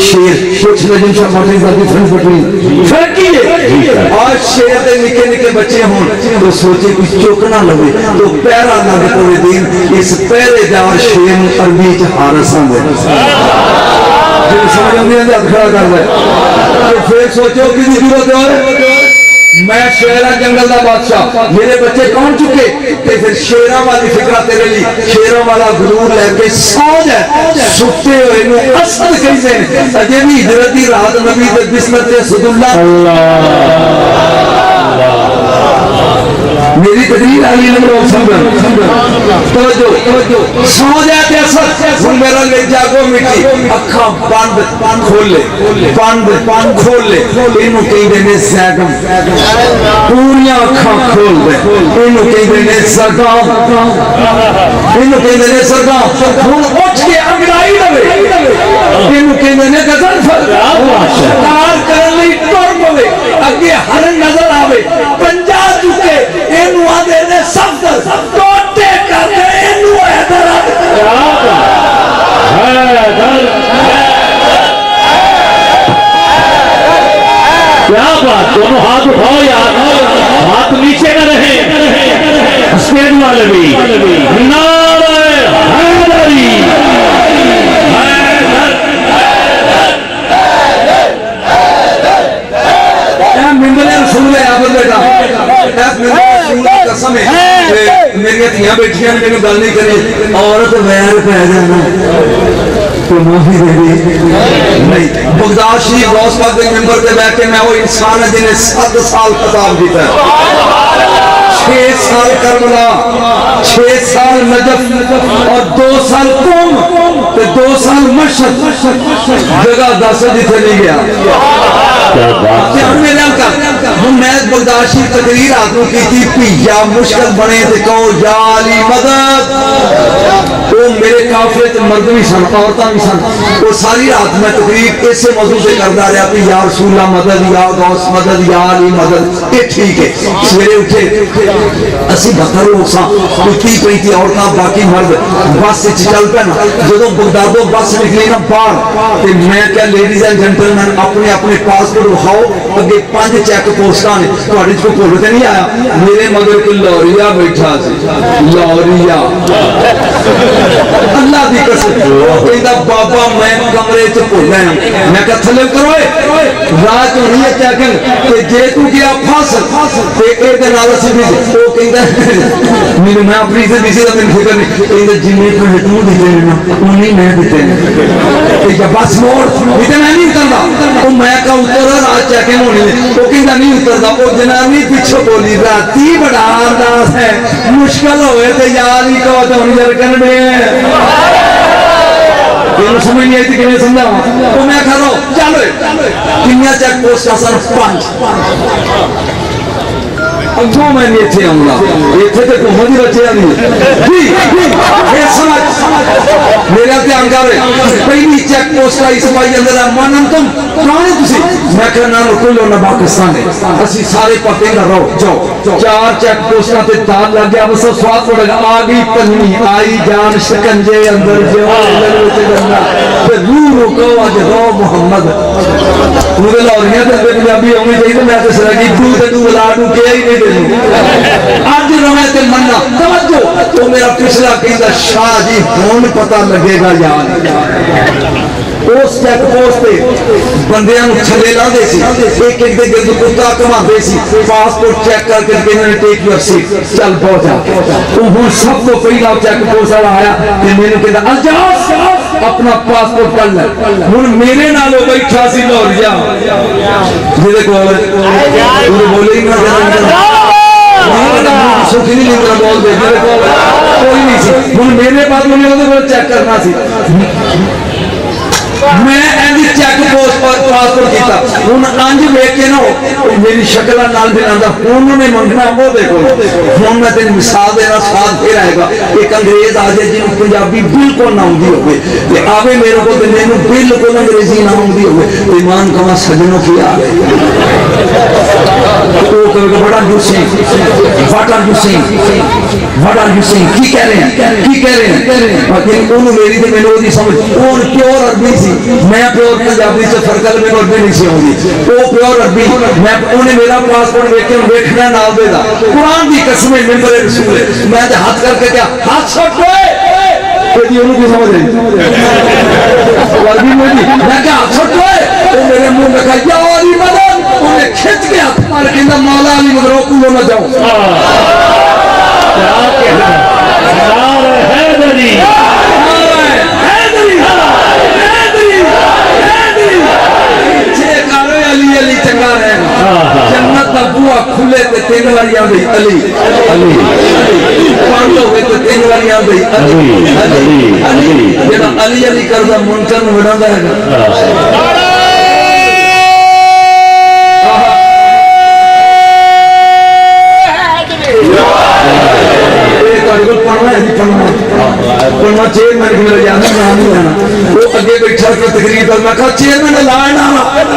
شیر کچھ نجم شاہ مارٹین کا ڈیفرنس بٹوین فرق کی ہے آج شیر دے نکے نکے بچے ہوں تو سوچے کچھ چوکنا لگے تو پیرا نہ بطور دین اس پیرے دار شیر عربی حارس ہوں گے جو سمجھ ہوں گے ہاتھ کھڑا کر رہے تو پھر سوچو کسی ضرورت ہے میں شیرا جنگل دا بادشاہ میرے بچے کون چکے تے پھر شیرا والی فکرہ تیرے لی شیرا والا غرور لے کے سو جائے سکتے ہوئے نو اسد کہتے ہیں اجے بھی حضرتی رات نبی دے بسمت رسول اللہ میری تقریر علی نمبر توجہ سو جاتے اسد ہن میرا لے جاگو مٹی اکھاں بند کھول لے بند کھول لے اینو کہندے نے زیگم پوریاں اکھاں کھول دے اینو کہندے نے زگام اینو کہندے نے زگام ہن اٹھ کے انگڑائی لوے اینو کہندے نے گزر کار کرن لئی ٹر پوے اگے ہر نظر آوے پنجا چکے اینو آدھے نے سفر ٹوٹے کر دے اینو حیدر کیا بات دونوں ہاتھ اٹھاؤ یار ہاتھ نیچے نہ رہے اسٹیج والے بھی نعرہ حیدری ممبر رسول ہے آپ بیٹا قسم ہے میری دھیاں بیٹھیاں نے میرے گل نہیں کری عورت ویر پہ جانا تو معافی دے دی نہیں بغداد شریف غوث پاک کے ممبر پہ بیٹھ کے میں وہ انسان ہے جنہیں 7 سال خطاب دیتا ہے 6 سال کربلا 6 سال نجف اور 2 سال قوم تے 2 سال مشہد جگہ 10 جیتے نہیں گیا کیا ہمیں لیا کر ہم میں بغداد شریف تقریر آدھوں کی تھی پیا مشکل بنے تے کہو یا علی مدد وہ میرے کافرے تے مرد بھی سن عورتاں بھی سن وہ ساری رات میں تقریر ایسے موضوع سے کردہ رہا کہ یا رسول اللہ مدد یا غوث مدد یا علی مدد یہ ٹھیک ہے سویرے اٹھے اسی بکر ہوساں کتی پئی تھی عورتاں باقی مرد بس سے چل پہ نا جدوں بغدادوں بس نکلی نا باہر تے میں کیا لیڈیز اینڈ جنٹلمین اپنے اپنے پاسپورٹ اٹھاؤ اگے 5 چیک پوسٹاں نے تہاڈے کو بھول تے نہیں آیا میرے مگر کہ لوریا بیٹھا سی لوریا اللہ دی قسم کہندا بابا میں کمرے چ بھول گیا میں کہ تھلے کرو رات ہونی ہے چیکنگ تے جے تو گیا پھس تے اے دے نال اسی بھی او کہندا میں اپنی سے بيزي دا میں فکر نہیں کہندا جننے کو ہٹو دتے نا انہی میں دتے تے جب بس موڑ تے میں نہیں اتردا او میں کہ اتر رات چیکنگ ہونی ہے او کہندا نہیں اتردا او جنانی پیچھے بولی راتی بڑا انداز ہے مشکل ہوئے تے یار ہی کو تو ہن جرکن دے یہ سمجھ نہیں آئی تھی کہ میں سمجھا ہوں تو میں کہہ رہا ہوں چلو کنیا چیک پوسٹ کا سر 5 اگوں میں نہیں تھے ہوں گا یہ تھے تو مجھے بچے نہیں جی یہ سمجھ میرا دھیان کر رہے پہلی چیک پوسٹ کا اس بھائی اندر مانن تم کہاں ہے تسی میں کہنا رکل ہونا پاکستان ہے اسی سارے پتے نہ رہو جاؤ 4 چیک پوسٹاں تے تال لگ گیا بس سواد پڑے گا آگئی پنی آئی جان شکنجے اندر جوان لگوچے گنگا پھر روح رکو آج رو محمد مجھے لاؤریاں تے پنجابی ہونی چاہیے میں تے سرگی دو لاڈو کیا ہی نہیں آج روے تے مننا توجہ تو میرا پچھلا کہندا شاہ جی ہون پتہ لگے گا یاد اس چیک پوسٹ پہ بندیاں چھلے لا دے سی ایک ایک دے گرد کتا کما دے سی پاسپورٹ چیک کر کے کہنے نے ٹیک یور سیٹ چل پہنچا وہ سب کو پہلا چیک پوسٹ والا آیا کہ میں نے کہا الجاز اپنا پاسپورٹ کر لے ہن میرے نالوں بیٹھا سی لوریا جے کو بولے ہی نہ سوچی نہیں لیندرا بول دے میرے کو کوئی نہیں سی ہن میرے پاس مجھے وہ چیک کرنا سی میں ایسی چیک پوسٹ پر پاسپورٹ کیتا ہن انج ویکھ کے نہ میری شکل نال بناندا انہوں نے منگنا وہ دیکھو ہن میں تینوں مثال دینا ساتھ پھر آئے گا ایک انگریز آ جائے جن پنجابی بالکل نہ آندی ہوئے تے آوے میرے کو تے مینوں بالکل انگریزی نہ آندی ہوئے تے ایمان کما سجنوں کی آ گئے وہ کہے بڑا دوسری what are you seeing what are you seeing کی کہہ رہے ہیں لیکن انہوں میری تے مینوں دی سمجھ وہ پیور عربی سی میں پیور پنجابی سے فرق ہے میں عربی نہیں سی ہوندی وہ پیور عربی میں انہیں میرا پاسپورٹ دیکھ کے دیکھنا نہ دے دا قرآن دی قسم ممبر رسول ہے میں تے ہاتھ کر کے کیا ہاتھ چھوٹ ہوئے کوئی انہوں کی سمجھ نہیں عربی میں کیا ہاتھ چھوٹ ہوئے تو میرے منہ میں کہا یا علی مدد انہیں کھچ کے ہاتھ پر کہندا مولا علی مدرو کو نہ جاؤ کیا کہنا نعرہ حیدری علی علی چنگا رہے جنت دا بوا کھلے تے تین واری آندی علی علی بند ہوئے تے تین واری آندی علی علی علی جڑا علی علی کردا منکر نوں وڈاندا ہے پڑھنا چیئرمین کو میرا جانا نام نہیں آنا وہ اگے بیٹھا کے تقریر پر میں کہا چیئرمین لانا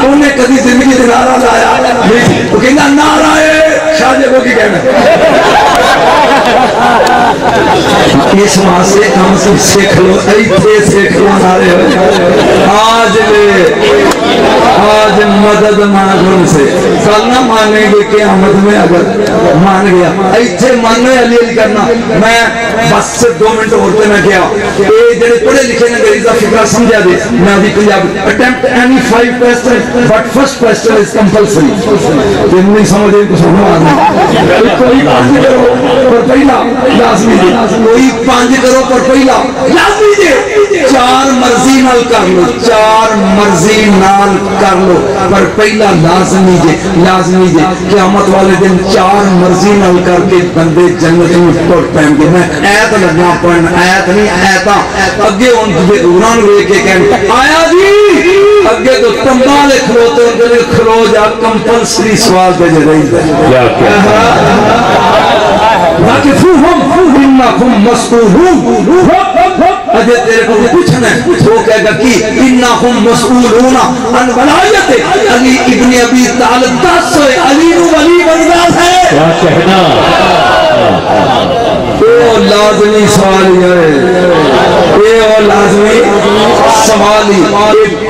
انہیں کدی زندگی سے نعرہ لایا وہ کہنا نعرہ ہے شاہ جے وہ کی کہنا اس ماں سے کام سے سیکھ لو ایتھے سیکھ لو نعرے آج مدد مانگن سے کل نہ مانیں گے قیامت میں اگر مان گیا ایتھے ماننے علی علی کرنا میں بس سے 2 منٹ ہوتے میں کیا اے جڑے پڑھے لکھے نے غریزہ فکرہ سمجھا دے میں ابھی Punjabi attempt any 5 question but first question is compulsory جن نہیں سمجھے تو سمجھا آنا کوئی 5 کرو پر پہلا لازمی دے کوئی 5 کرو پر پہلا لازمی دے 4 مرضی نال کر لو 4 مرضی نال کر لو پر پہلا لازمی دے قیامت والے دن 4 مرضی نال کر کے بندے جنت میں ٹوٹ پائیں گے میں ایت لگنا پڑھنا ایت نہیں ایتا اگے ان دوران لے کے کہیں آیا جی اگے تو تمبالے کھلوتے ہیں جنہیں کھلو جا کمپلسری سوال دے جے رہی واقفوہم انکم مسئولون اجے تیرے کو پوچھنا ہے وہ کہے گا کہ انہم مسئولون ان ولایت علی ابن ابی طالب 10 علی ولی بنداز ہے کیا کہنا او لازمی سوالی ہے او لازمی سوالی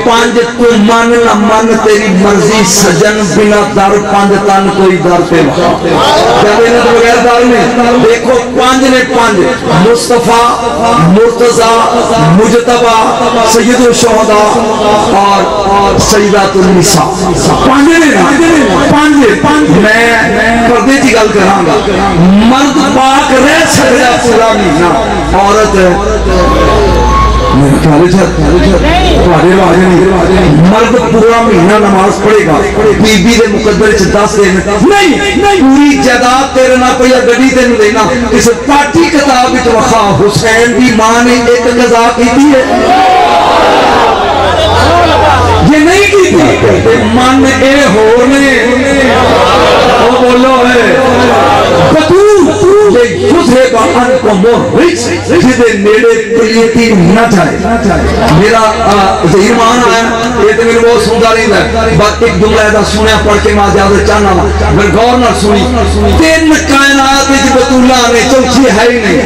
5 تو من نہ من تیری مرضی سجن بنا در 5 تن کوئی در پہ کیا دینا تو بغیر در میں دیکھو 5 نے 5 مصطفیٰ مرتضی مجتبہ سید الشہداء اور سیدات النساء 5 نے 5 میں پردے کی گل کراں گا مرد پاک رہ سکتا پورا مہینہ عورت مرد پورا مہینہ نماز پڑھے گا بی بی دے مقدر 10 دن نہیں پوری جائیداد تیرے نہ پہ گڈی تین دینا کسی پارٹی کتاب وچ وکھا حسین دی ماں نے ایک قضا کی ہے یہ نہیں کی تھی من اے ہو نے وہ بولو ہے بطول یہ یدھے با ان کو محرچ جدے نیڑے پلیتی نہ جائے میرا ذہیمان آیا یہ تو میرے بہت سندہ نہیں ہے بات ایک جملہ ایدہ سنیا پڑھ کے ماں زیادہ چاہنا میں غور نہ سنی 3 کائنات جی بطولہ نے چوچی ہے ہی نہیں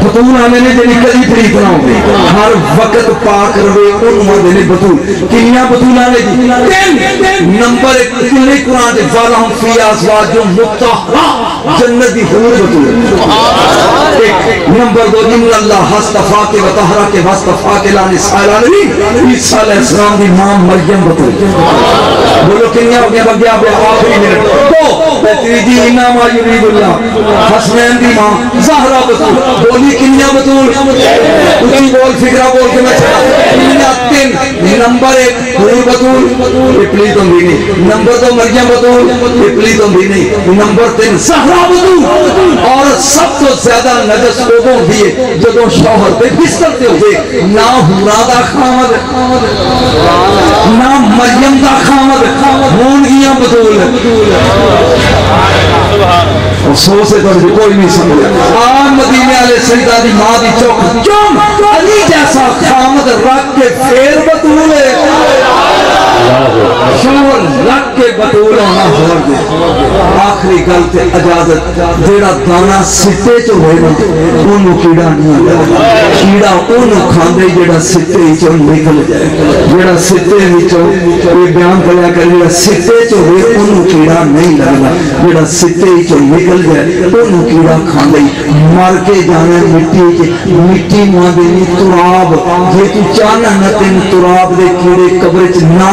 بطولہ میں نے جنہی کلی پری بناؤں گے ہر وقت پاک روے انہوں نے بطول کنیا بطولہ نے جی نمبر 1 کنی قرآن جی فالہم فی آزواج جو متحرہ جنت دی حور بطول نمبر 2 ان اللہ حصطفا کے وطہرہ کے وصطفا کے لانی سائلہ نہیں عیسیٰ علیہ السلام دی ماں مریم بطول بولو کنیا ہو گیا بگیا بے آخری منٹ 2 بہتری جی انما یرید اللہ حسنین دی ماں زہرہ بطول بولی کنیا بطول اچھی بول فکرہ بول کے میں چلا کنیا 3 نمبر 1 حور بطول یہ پلیت ہوں بھی نہیں نمبر 2 مریم بطول یہ پلیت ہوں بھی نہیں نمبر 3 زہرہ بطول اور سب تو زیادہ نجس لوگوں دیئے جدوں شوہر پہ بستر تے ہوئے نہ حورا دا خامد نہ مریم دا خامد ہون گیاں بطول افسوس ہے تو کوئی نہیں سمجھا آن مدینے والے سیدہ دی ماں دی چوک کیوں علی جیسا خامد رکھ کے پھر بطول ہے شور رکھ کے بطول ہونا ہور دے آخری گل تے اجازت جیڑا دانا سٹے چو ہوئے نا انہوں کیڑا نہیں ہے کیڑا انہوں کھاندے جیڑا سٹے چو نکل جائے جیڑا سٹے چو یہ بیان کریا کر جیڑا سٹے چو ہوئے انہوں کیڑا نہیں لگنا جیڑا سٹے چو نکل جائے انہوں کیڑا کھاندے مر کے جانے مٹی کے مٹی ماں دینی تراب یہ تو چانا نہ تین تراب دے کیڑے قبر چ نہ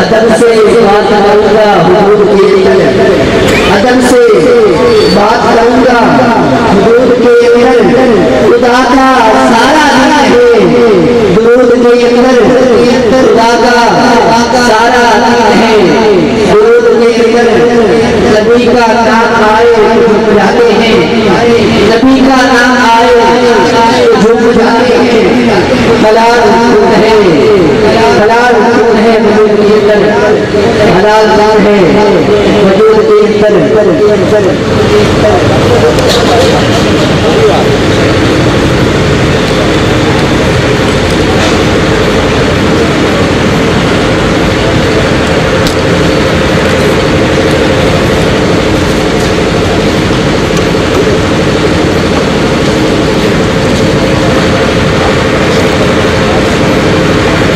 ادب سے بات کروں گا حضور کے اندر، ادب سے بات کروں گا حضور کے اندر، خدا کا سارا دن ہے درود کے اندر، خدا کا سارا دن ہے درود کے اندر، نبی کا نام آئے جھوم جاتے ہیں، نبی کا نام آئے جھوم جاتے ہیں، حلال خون ہے، حلال خون ہے وجود کے اندر، حلال خون ہے وجود کے اندر۔